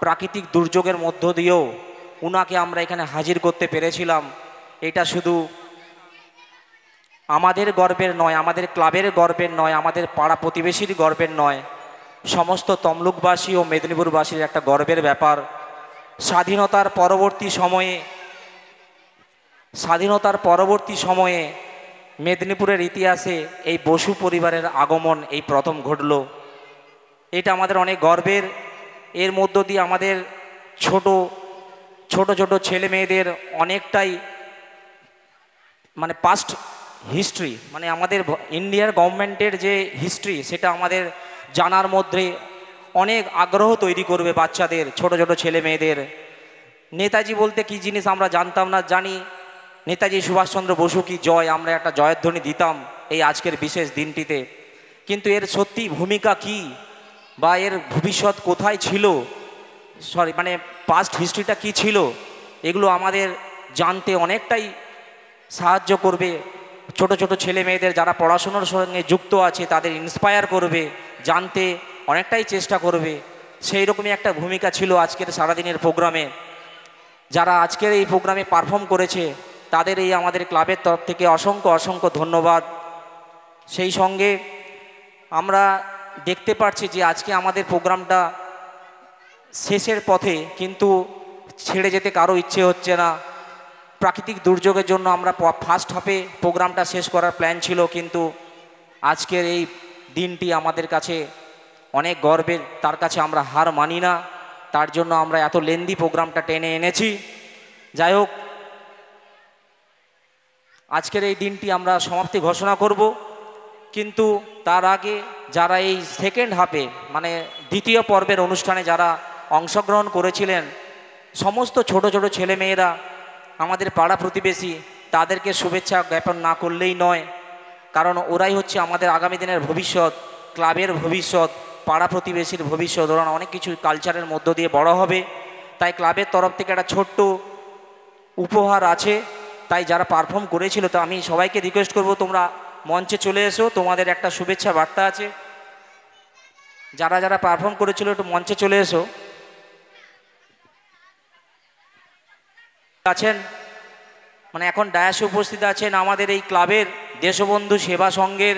প্রাকৃতিক দুর্যোগের মধ্য দিয়েও উনাকে আমরা এখানে হাজির করতে পেরেছিলাম। এটা শুধু আমাদের গর্বের নয়, আমাদের ক্লাবের গর্বের নয়, আমাদের পাড়া প্রতিবেশীর গর্বের নয়, সমস্ত তমলুকবাসী ও মেদিনীপুরবাসীর একটা গর্বের ব্যাপার। স্বাধীনতার পরবর্তী সময়ে মেদিনীপুরের ইতিহাসে এই বসু পরিবারের আগমন এই প্রথম ঘটল। এটা আমাদের অনেক গর্বের। এর মধ্য দিয়ে আমাদের ছোট ছোট ছেলে মেয়েদের অনেকটাই মানে পাস্ট হিস্ট্রি, মানে আমাদের ইন্ডিয়ার গভর্নমেন্টের যে হিস্ট্রি, সেটা আমাদের জানার মধ্যে অনেক আগ্রহ তৈরি করবে বাচ্চাদের, ছোট ছোট ছেলে মেয়েদের। নেতাজি বলতে কি জিনিস আমরা জানতাম না, জানি নেতাজি সুভাষচন্দ্র বসু কি জয়, আমরা একটা জয়ধ্বনি দিতাম এই আজকের বিশেষ দিনটিতে। কিন্তু এর সত্যি ভূমিকা কি বা এর ভবিষ্যৎ কোথায় ছিল, মানে পাস্ট হিস্ট্রিটা কি ছিল, এগুলো আমাদের জানতে অনেকটাই সাহায্য করবে। ছোট ছোট ছেলে মেয়েদের যারা পড়াশোনার সঙ্গে যুক্ত আছে তাদের ইন্সপায়ার করবে, জানতে অনেকটাই চেষ্টা করবে। সেই রকমই একটা ভূমিকা ছিল আজকের সারাদিনের প্রোগ্রামে। যারা আজকের এই প্রোগ্রামে পারফর্ম করেছে তাদের এই আমাদের ক্লাবের তরফ থেকে অসংখ্য অসংখ্য ধন্যবাদ। সেই সঙ্গে আমরা দেখতে পাচ্ছি যে আজকে আমাদের প্রোগ্রামটা শেষের পথে, কিন্তু ছেড়ে যেতে কারো ইচ্ছে হচ্ছে না। প্রাকৃতিক দুর্যোগের জন্য আমরা ফার্স্ট হাফে প্রোগ্রামটা শেষ করার প্ল্যান ছিল, কিন্তু আজকের এই দিনটি আমাদের কাছে অনেক গর্বের, তার কাছে আমরা হার মানি না। তার জন্য আমরা এত লেন্দি প্রোগ্রামটা টেনে এনেছি। যাই হোক, আজকের এই দিনটি আমরা সমাপ্তি ঘোষণা করব, কিন্তু তার আগে যারা এই সেকেন্ড হাফে মানে দ্বিতীয় পর্বের অনুষ্ঠানে যারা অংশগ্রহণ করেছিলেন, সমস্ত ছোট ছোট ছেলেমেয়েরা, আমাদের পাড়া প্রতিবেশী, তাদেরকে শুভেচ্ছা জ্ঞাপন না করলেই নয়। কারণ ওরাই হচ্ছে আমাদের আগামী দিনের ভবিষ্যৎ, ক্লাবের ভবিষ্যৎ, পাড়া প্রতিবেশীর ভবিষ্যৎ। ওরা অনেক কিছু কালচারের মধ্য দিয়ে বড় হবে। তাই ক্লাবের তরফ থেকে একটা ছোট্ট উপহার আছে। তাই যারা পারফর্ম করেছিল, তো আমি সবাইকে রিকোয়েস্ট করব তোমরা মঞ্চে চলে এসো, তোমাদের একটা শুভেচ্ছা বার্তা আছে। যারা যারা পারফর্ম করেছিল একটু মঞ্চে চলে এসো। আছেন মানে এখন ডায়াসে উপস্থিত আছেন আমাদের এই ক্লাবের দেশবন্ধু সেবা সংঘের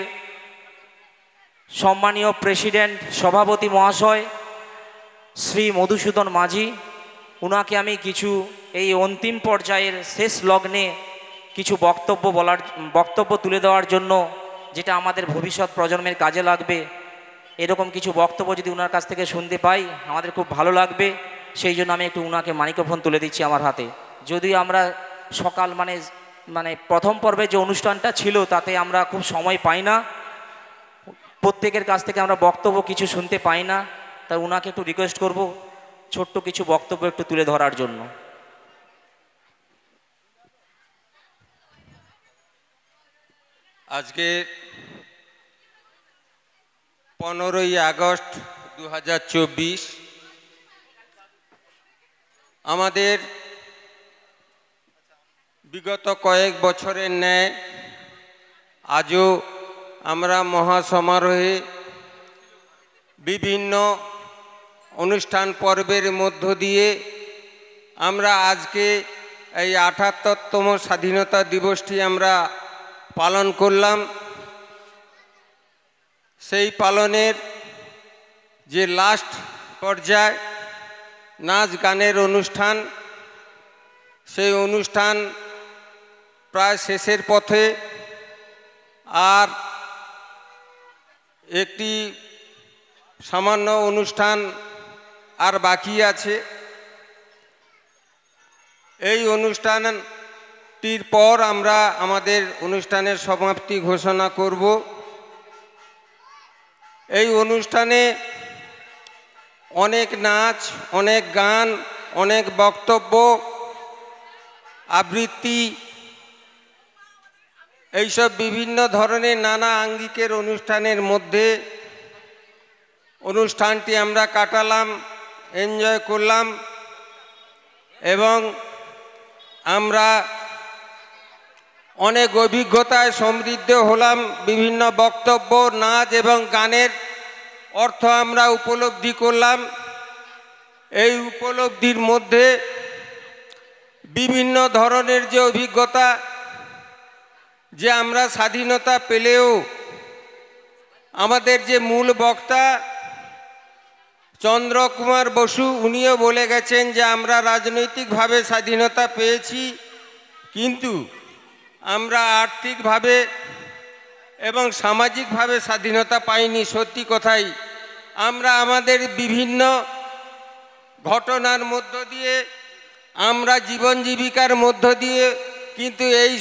সম্মানীয় প্রেসিডেন্ট সভাপতি মহাশয় শ্রী মধুসূদন মাঝি। উনাকে আমি কিছু এই অন্তিম পর্যায়ের শেষ লগ্নে কিছু বক্তব্য তুলে দেওয়ার জন্য, যেটা আমাদের ভবিষ্যৎ প্রজন্মের কাজে লাগবে, এরকম কিছু বক্তব্য যদি উনার কাছ থেকে শুনতে পাই আমাদের খুব ভালো লাগবে। সেই জন্য আমি একটু উনাকে মাইক্রোফোন তুলে দিচ্ছি আমার হাতে। যদিও আমরা সকাল মানে প্রথম পর্বে যে অনুষ্ঠানটা ছিল তাতে আমরা খুব সময় পাই না, প্রত্যেকের কাছ থেকে আমরা বক্তব্য কিছু শুনতে পাই না, তাই উনাকে একটু রিকোয়েস্ট করব ছোট্ট কিছু বক্তব্য একটু তুলে ধরার জন্য। আজকে 15ই আগস্ট 2024 আমাদের বিগত কয়েক বছরের ন্যায় আজও আমরা মহাসমারোহে বিভিন্ন অনুষ্ঠান পর্বের মধ্য দিয়ে আমরা আজকে এই ৭৮তম স্বাধীনতা দিবসটি আমরা পালন করলাম। সেই পালনের যে লাস্ট পর্যায় নাচ গানের অনুষ্ঠান, সেই অনুষ্ঠান প্রায় শেষের পথে। আর একটি সামান্য অনুষ্ঠান আর বাকি আছে। এই অনুষ্ঠানটির পর আমরা আমাদের অনুষ্ঠানের সমাপ্তি ঘোষণা করব। এই অনুষ্ঠানে অনেক নাচ, অনেক গান, অনেক বক্তব্য, আবৃত্তি এইসব বিভিন্ন ধরনের নানা আঙ্গিকের অনুষ্ঠানের মধ্যে অনুষ্ঠানটি আমরা কাটালাম, এনজয় করলাম এবং আমরা অনেক অভিজ্ঞতায় সমৃদ্ধ হলাম। বিভিন্ন বক্তব্য, নাচ এবং গানের অর্থ আমরা উপলব্ধি করলাম। এই উপলব্ধির মধ্যে বিভিন্ন ধরনের যে অভিজ্ঞতা, যে আমরা স্বাধীনতা পেলেও আমাদের যে মূল বক্তা চন্দ্রকুমার বসু, উনিও বলে গেছেন যে আমরা রাজনৈতিকভাবে স্বাধীনতা পেয়েছি, কিন্তু আমরা আর্থিকভাবে এবং সামাজিকভাবে স্বাধীনতা পাইনি। সত্যি কথাই আমরা আমাদের বিভিন্ন ঘটনার মধ্য দিয়ে, আমরা জীবন জীবিকার মধ্য দিয়ে কিন্তু এই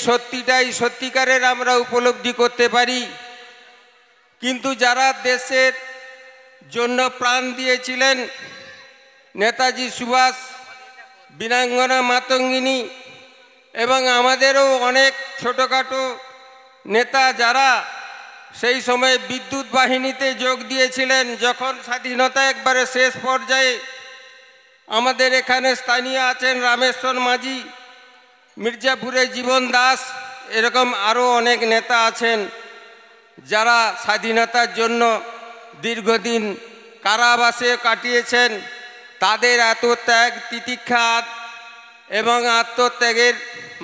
সত্যিকারের আমরা উপলব্ধি করতে পারি। কিন্তু যারা দেশের জন্য প্রাণ দিয়েছিলেন, নেতাজি সুভাষ, বীরাঙ্গনা মাতঙ্গিনী এবং আমাদেরও অনেক ছোটোখাটো নেতা যারা সেই সময় বিদ্যুৎ বাহিনীতে যোগ দিয়েছিলেন, যখন স্বাধীনতা একবারে শেষ পর্যায়ে, আমাদের এখানে স্থানীয় আছেন রামেশ্বর মাঝি, মির্জাপুরে জীবন দাস, এরকম আরও অনেক নেতা আছেন যারা স্বাধীনতার জন্য দীর্ঘদিন কারাবাসে কাটিয়েছেন। তাদের এত ত্যাগ, তিতিক্ষা এবং আত্মত্যাগের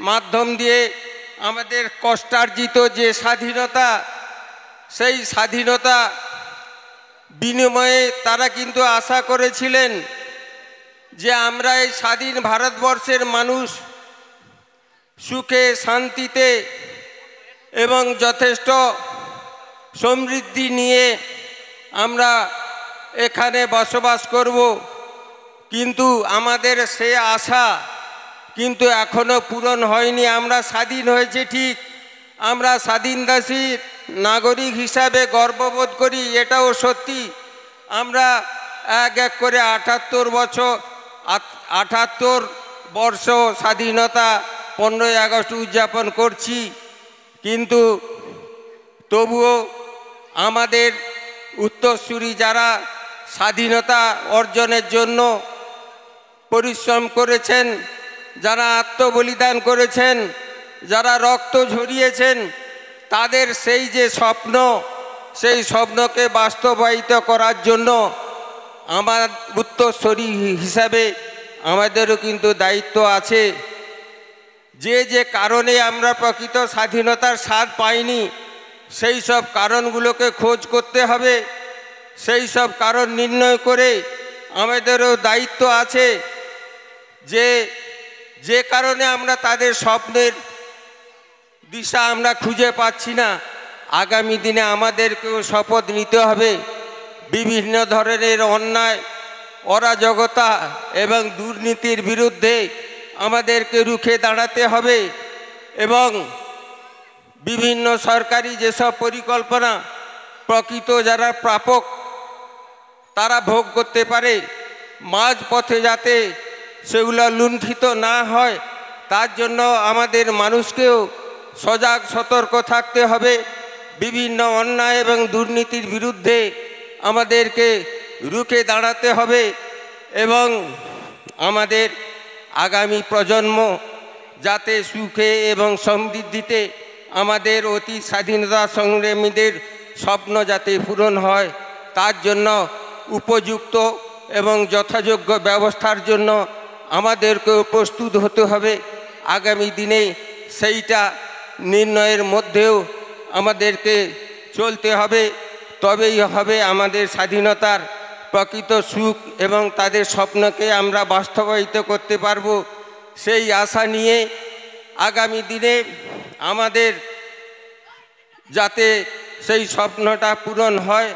মাধ্যম দিয়ে আমাদের কষ্টার্জিত যে স্বাধীনতা, সেই স্বাধীনতা বিনিময়ে তারা কিন্তু আশা করেছিলেন যে আমরা এই স্বাধীন ভারতবর্ষের মানুষ সুখে, শান্তিতে এবং যথেষ্ট সমৃদ্ধি নিয়ে আমরা এখানে বসবাস করব। কিন্তু আমাদের সে আশা কিন্তু এখনো পূরণ হয়নি। আমরা স্বাধীন হয়েছে ঠিক, আমরা স্বাধীনদাসী নাগরিক হিসাবে গর্ববোধ করি, এটাও সত্যি। আমরা এক এক করে 78 বর্ষ স্বাধীনতা 15ই আগস্ট উদযাপন করছি, কিন্তু তবুও আমাদের উত্তরসূরি যারা স্বাধীনতা অর্জনের জন্য পরিশ্রম করেছেন, যারা আত্মবলিদান করেছেন, যারা রক্ত ঝরিয়েছেন, তাদের সেই যে স্বপ্ন, সেই স্বপ্নকে বাস্তবায়িত করার জন্য আমার উত্তরসূরি হিসাবে আমাদেরও কিন্তু দায়িত্ব আছে। যে কারণে আমরা প্রকৃত স্বাধীনতার স্বাদ পাইনি, সেই সব কারণগুলোকে খোঁজ করতে হবে। সেই সব কারণ নির্ণয় করে আমাদেরও দায়িত্ব আছে যে কারণে আমরা তাদের স্বপ্নের দিশা আমরা খুঁজে পাচ্ছি না। আগামী দিনে আমাদেরকেও শপথ নিতে হবে বিভিন্ন ধরনের অন্যায়, অরাজকতা এবং দুর্নীতির বিরুদ্ধে আমাদেরকে রুখে দাঁড়াতে হবে এবং বিভিন্ন সরকারি যেসব পরিকল্পনা প্রকৃত যারা প্রাপক তারা ভোগ করতে পারে, মাঝপথে যাতে সেগুলো লুণ্ঠিত না হয়, তার জন্য আমাদের মানুষকেও সজাগ সতর্ক থাকতে হবে। বিভিন্ন অন্যায় এবং দুর্নীতির বিরুদ্ধে আমাদেরকে রুখে দাঁড়াতে হবে এবং আমাদের আগামী প্রজন্ম যাতে সুখে এবং সমৃদ্ধিতে আমাদের অতি স্বাধীনতা সংগ্রামীদের স্বপ্ন যাতে পূরণ হয়, তার জন্য উপযুক্ত এবং যথাযোগ্য ব্যবস্থার জন্য আমাদেরকেও প্রস্তুত হতে হবে। আগামী দিনে সেইটা নির্ণয়ের মধ্যেও আমাদেরকে চলতে হবে, তবেই হবে আমাদের স্বাধীনতার প্রকৃত সুখ এবং তাদের স্বপ্নকে আমরা বাস্তবায়িত করতে পারব। সেই আশা নিয়ে আগামী দিনে আমাদের যাতে সেই স্বপ্নটা পূরণ হয়,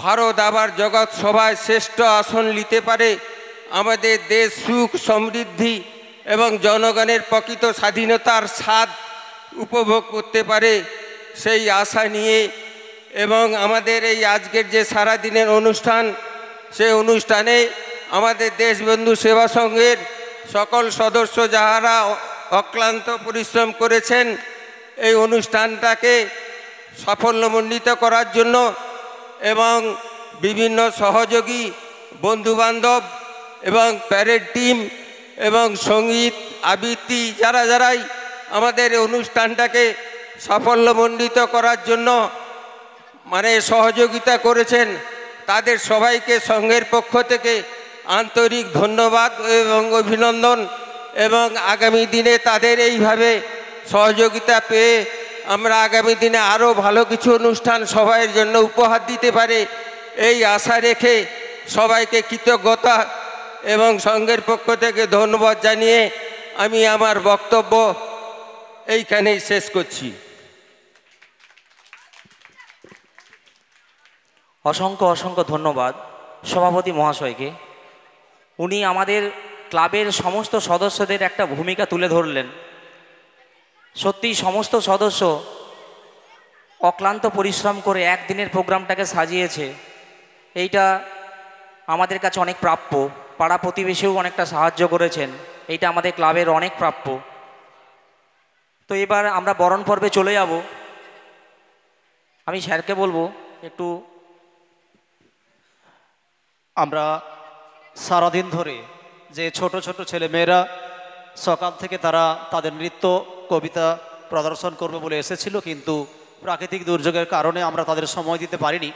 ভারত আবার জগৎ সভায় শ্রেষ্ঠ আসন নিতে পারে, আমাদের দেশ সুখ সমৃদ্ধি এবং জনগণের প্রকৃত স্বাধীনতার স্বাদ উপভোগ করতে পারে, সেই আশা নিয়ে এবং আমাদের এই আজকের যে সারাদিনের অনুষ্ঠান, সেই অনুষ্ঠানে আমাদের দেশবন্ধু সেবা সংঘের সকল সদস্য যাহারা অক্লান্ত পরিশ্রম করেছেন এই অনুষ্ঠানটাকে সাফল্যমণ্ডিত করার জন্য এবং বিভিন্ন সহযোগী বন্ধুবান্ধব এবং প্যারেড টিম এবং সঙ্গীত আবৃত্তি যারাই আমাদের অনুষ্ঠানটাকে সাফল্যমণ্ডিত করার জন্য সহযোগিতা করেছেন, তাদের সবাইকে সংঘের পক্ষ থেকে আন্তরিক ধন্যবাদ এবং অভিনন্দন। এবং আগামী দিনে তাদের এইভাবে সহযোগিতা পেয়ে আমরা আগামী দিনে আরও ভালো কিছু অনুষ্ঠান সবাইয়ের জন্য উপহার দিতে পারে এই আশা রেখে সবাইকে কৃতজ্ঞতা এবং সংঘের পক্ষ থেকে ধন্যবাদ জানিয়ে আমি আমার বক্তব্য এইখানেই শেষ করছি। অসংখ্য অসংখ্য ধন্যবাদ সভাপতি মহাশয়কে। উনি আমাদের ক্লাবের সমস্ত সদস্যদের একটা ভূমিকা তুলে ধরলেন। সত্যি সমস্ত সদস্য অক্লান্ত পরিশ্রম করে একদিনের প্রোগ্রামটাকে সাজিয়েছে, এইটা আমাদের কাছে অনেক প্রাপ্য। পাড়া প্রতিবেশীও অনেকটা সাহায্য করেছেন, এইটা আমাদের ক্লাবের অনেক প্রাপ্য। তো এবার আমরা বরণ পর্বে চলে যাব। আমি স্যারকে বলবো একটু, আমরা সারাদিন ধরে যে ছোট ছোট ছেলে মেয়েরা সকাল থেকে তারা তাদের নৃত্য কবিতা প্রদর্শন করবে বলে এসেছিল, কিন্তু প্রাকৃতিক দুর্যোগের কারণে আমরা তাদের সময় দিতে পারিনি।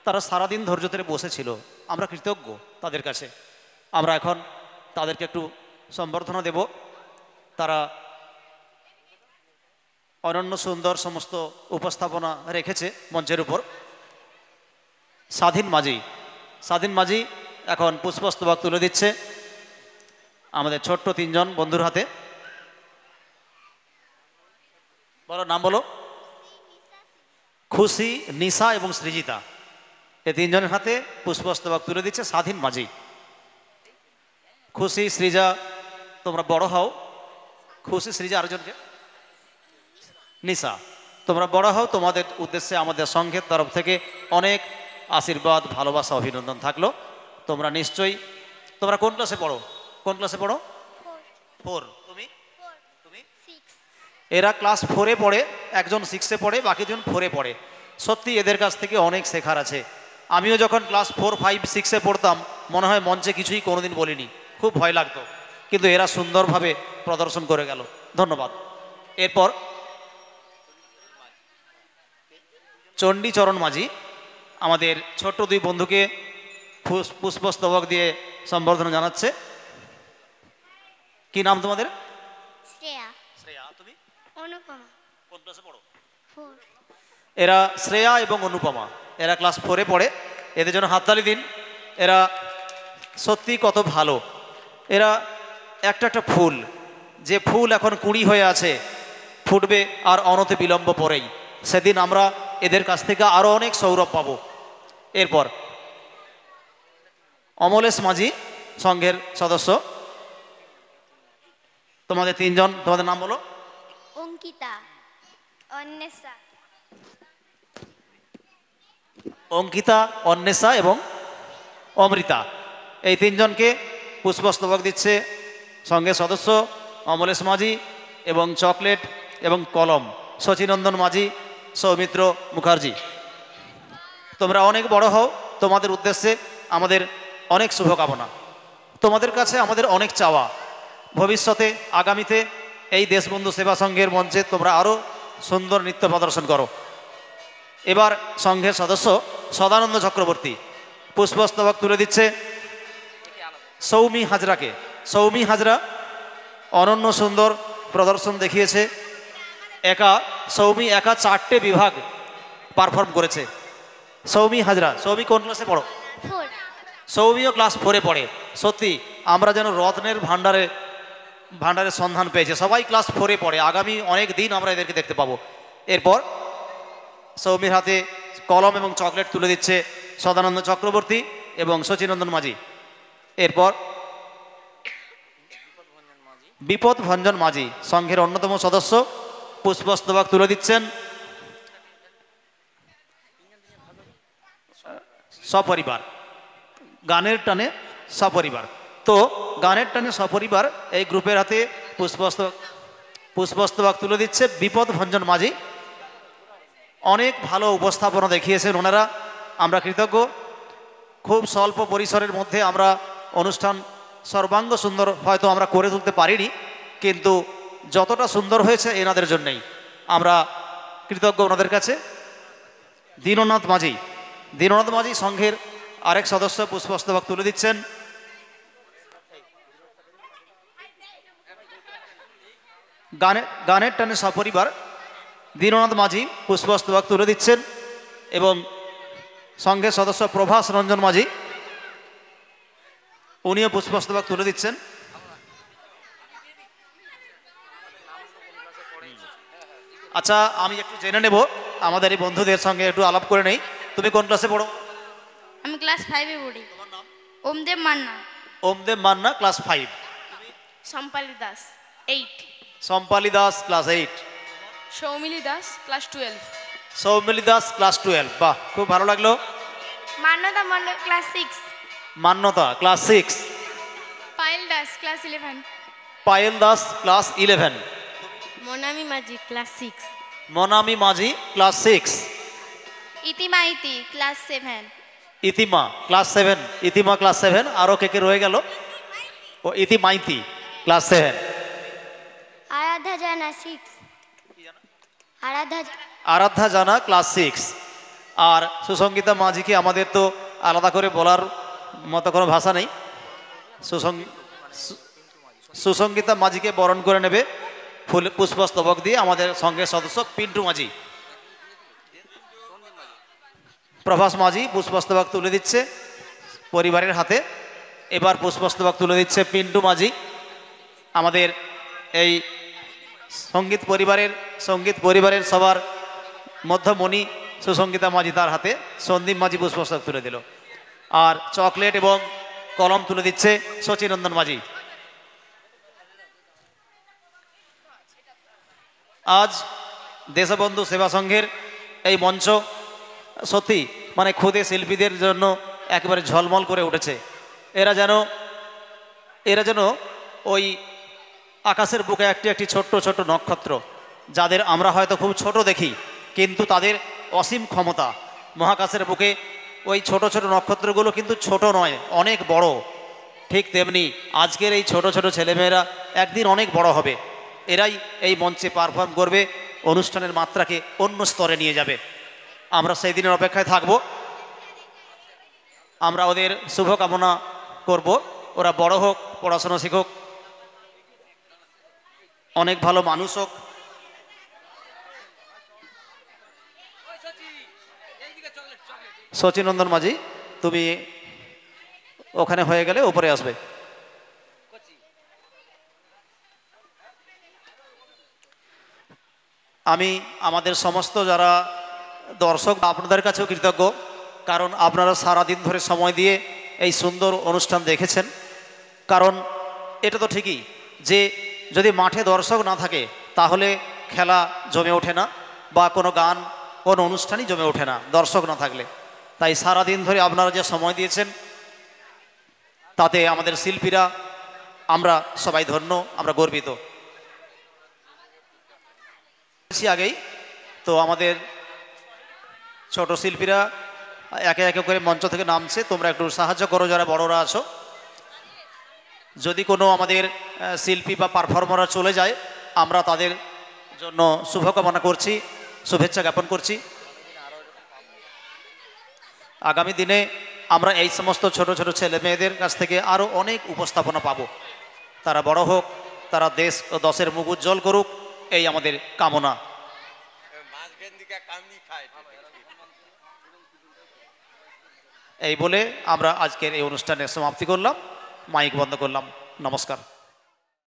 তারা সারাদিন ধৈর্য ধরে বসেছিল, আমরা কৃতজ্ঞ তাদের কাছে। আমরা এখন তাদেরকে একটু সম্বর্ধনা দেব। তারা অনন্য সুন্দর সমস্ত উপস্থাপনা রেখেছে মঞ্চের উপর। স্বাধীন মাঝি এখন পুষ্পস্তবক তুলে দিচ্ছে আমাদের ছোট্ট তিনজন বন্ধুর হাতে। বলো, নাম বলো। খুশি, নিশা এবং সৃজিতা, এই তিনজনের হাতে পুষ্পস্তবক তুলে দিচ্ছে স্বাধীন মাঝি। খুশি, সৃজা তোমরা বড় হও। খুশি, সৃজা, আরেকজনকে নিশা, তোমরা বড় হও। তোমাদের উদ্দেশ্যে আমাদের সংঘের তরফ থেকে অনেক আশীর্বাদ, ভালোবাসা, অভিনন্দন থাকলো। তোমরা নিশ্চয়ই, তোমরা কোন ক্লাসে পড়ো? 4। তুমি? এরা ক্লাস 4-এ পড়ে, একজন 6-এ পড়ে, বাকি জন 4-এ পড়ে। সত্যি এদের কাছ থেকে অনেক শেখার আছে। আমিও যখন ক্লাস 4, 5, 6-এ পড়তাম মনে হয় মঞ্চে কিছুই কোনোদিন বলিনি, খুব ভয় লাগতো, কিন্তু এরা সুন্দরভাবে প্রদর্শন করে গেল। ধন্যবাদ। এরপর চণ্ডীচরণ মাঝি আমাদের ছোট্ট দুই বন্ধুকে পুষ্পস্তবক দিয়ে সম্বর্ধনা জানাচ্ছে। কি নাম তোমাদের? শ্রেয়া। শ্রেয়া, তুমি? অনুপমা। কোন ক্লাসে পড়ো? 4। এরা শ্রেয়া এবং অনুপমা, এরা ক্লাস 4-এ পড়ে। এদের জন্য হাততালি দিন। এরা সত্যি কত ভালো। এরা একটা একটা ফুল, যে ফুল এখন কুঁড়ি হয়ে আছে, ফুটবে আর অনতি বিলম্ব পরেই। সেদিন আমরা এদের কাছ থেকে আরও অনেক সৌরভ পাবো। এরপর অমলেশ মাঝি সংঘের সদস্য। তোমাদের তিনজন, তোমাদের নাম বলো। অঙ্কিতা, অন্বেষা। অঙ্কিতা, অন্বেষা এবং অমৃতা, এই তিনজনকে পুষ্পস্তবক দিচ্ছে সংঘের সদস্য অমলেশ মাঝি এবং চকলেট এবং কলম শচীনন্দন মাঝি, সৌমিত্র মুখার্জি। তোমরা অনেক বড় হও, তোমাদের উদ্দেশ্যে আমাদের অনেক শুভকামনা। তোমাদের কাছে আমাদের অনেক চাওয়া, ভবিষ্যতে আগামীতে এই দেশবন্ধু সেবা সংঘের মঞ্চে তোমরা আরও সুন্দর নৃত্য প্রদর্শন করো। এবার সংঘের সদস্য সদানন্দ চক্রবর্তী পুষ্পস্তবক তুলে দিচ্ছে সৌমি হাজরাকে। সৌমি হাজরা অনন্য সুন্দর প্রদর্শন দেখিয়েছে। সৌমি একা 4টে বিভাগ পারফর্ম করেছে। সৌমি হাজরা, সৌমি কোন ক্লাসে পড়ো? 4। সৌমিও ক্লাস 4-এ পড়ে। সত্যি আমরা যেন রত্নের ভাণ্ডারের সন্ধান পেয়েছে। সবাই ক্লাস 4-এ পড়ে। আগামী অনেক দিন আমরা এদেরকে দেখতে পাবো। এরপর সৌমির হাতে কলম এবং চকলেট তুলে দিচ্ছে সদানন্দ চক্রবর্তী এবং শচীনন্দন মাঝি। এরপর বিপদ ভঞ্জন মাঝি সংঘের অন্যতম সদস্য পুষ্পস্তবক তুলে দিচ্ছেন সপরিবার, গানের টানে সপরিবার। তো গানের টানে সপরিবার এই গ্রুপের হাতে পুষ্পস্তবক। পুষ্পস্তবক তুলে দিচ্ছে বিপদ ভঞ্জন মাঝি। অনেক ভালো উপস্থাপনা দেখিয়েছেন ওনারা, আমরা কৃতজ্ঞ। খুব স্বল্প পরিসরের মধ্যে আমরা অনুষ্ঠান সর্বাঙ্গ সুন্দর হয়তো আমরা করে তুলতে পারিনি, কিন্তু যতটা সুন্দর হয়েছে এনাদের জন্যেই আমরা কৃতজ্ঞ ওনাদের কাছে। দীননাথ মাঝি সংঘের আরেক সদস্য পুষ্পস্তবক তুলে দিচ্ছেন। গানের টানে সপরিবার দীননাথ মাঝি পুষ্পস্তবক তুলে দিচ্ছেন এবং সংঘের সদস্য প্রভাস রঞ্জন মাঝি উনিও পুষ্পস্তবক তুলে দিচ্ছেন। আচ্ছা, আমি একটু জেনে নেব আমাদের এই বন্ধুদের সঙ্গে একটু আলাপ করে নেই। তুমি কোন ক্লাসে পড়ো? আমি ক্লাস 5-এ পড়ি। Omdev Manna. Omdev Manna class 5। Sampali Das 8। Sampali Das class 8। Soumili Das class 12। Soumili Das class 12। বাহ, খুব ভালো লাগলো। মান্যতা মণ্ডল ক্লাস 6। মান্যতা class 6। Payel Das class 11। Payel Das class 11। Monami মাঝি ক্লাস 6। মনামি মাঝি ক্লাস 6। ইতিমাইতি ক্লাস 7। ইতিমা ক্লাস 7। ইতিমা ক্লাস 7। আরও কে কে রয়ে গেল? ও ইতিমাইতি ক্লাস 7। আরাধ্যা জানা 6। আরাধ্যা জানা ক্লাস 6। আর সুসংগীতা মাঝিকে আমাদের তো আলাদা করে বলার মতো কোনো ভাষা নেই। সুসংগীতা মাঝিকে বরণ করে নেবে ফুল পুষ্পস্তবক দিয়ে আমাদের সঙ্গের সদস্য পিন্টু মাঝি। প্রভাস মাঝি পুষ্পস্তবক তুলে দিচ্ছে পরিবারের হাতে। এবার পুষ্পস্তবক তুলে দিচ্ছে পিন্টু মাঝি। আমাদের এই সঙ্গীত পরিবারের সবার মধ্যমণি সুসংগীতা মাঝি, তার হাতে সন্দীপ মাঝি পুষ্পস্তবক তুলে দিল। আর চকলেট এবং কলম তুলে দিচ্ছে শচীনন্দন মাঝি। আজ দেশবন্ধু সেবা সংঘের এই মঞ্চ সত্যি মানে খুদে শিল্পীদের জন্য একেবারে ঝলমল করে উঠেছে। এরা যেন ওই আকাশের বুকে একটি ছোট্ট ছোট্ট নক্ষত্র, যাদের আমরা হয়তো খুব ছোট দেখি, কিন্তু তাদের অসীম ক্ষমতা। মহাকাশের বুকে ওই ছোট ছোট নক্ষত্রগুলো কিন্তু ছোট নয়, অনেক বড়। ঠিক তেমনি আজকের এই ছোট ছোট ছেলেমেয়েরা একদিন অনেক বড় হবে। এরাই এই মঞ্চে পারফর্ম করবে, অনুষ্ঠানের মাত্রাকে অন্য স্তরে নিয়ে যাবে। আমরা সেই দিনের অপেক্ষায় থাকব। আমরা ওদের শুভকামনা করব, ওরা বড় হোক, পড়াশোনা শিখুক, অনেক ভালো মানুষ হোক। শচীনন্দন মাঝি, তুমি ওখানে হয়ে গেলে উপরে আসবে। আমি আমাদের সমস্ত যারা দর্শক আপনাদের কাছেও কৃতজ্ঞ, কারণ আপনারা সারাদিন ধরে সময় দিয়ে এই সুন্দর অনুষ্ঠান দেখেছেন। কারণ এটা তো ঠিকই যে যদি মাঠে দর্শক না থাকে তাহলে খেলা জমে ওঠে না, বা কোনো গান কোনো অনুষ্ঠানই জমে ওঠে না দর্শক না থাকলে। তাই সারাদিন ধরে আপনারা যে সময় দিয়েছেন তাতে আমাদের শিল্পীরা আমরা সবাই ধন্য, আমরা গর্বিত। আগেই তো আমাদের ছোট শিল্পীরা একে একে করে মঞ্চ থেকে নামছে, তোমরা একটু সাহায্য করো যারা বড়রা আছো। যদি কোনো আমাদের শিল্পী বা পারফর্মাররা চলে যায়, আমরা তাদের জন্য শুভকামনা করছি, শুভেচ্ছা জ্ঞাপন করছি। আগামী দিনে আমরা এই সমস্ত ছোট ছোট ছেলে মেয়েদের কাছ থেকে আরও অনেক উপস্থাপনা পাবো। তারা বড় হোক, তারা দেশ ও দশের মুখ উজ্জ্বল করুক, এই আমাদের কামনা। এই বলে আমরা আজকের এই অনুষ্ঠানের সমাপ্তি করলাম, মাইক বন্ধ করলাম। নমস্কার।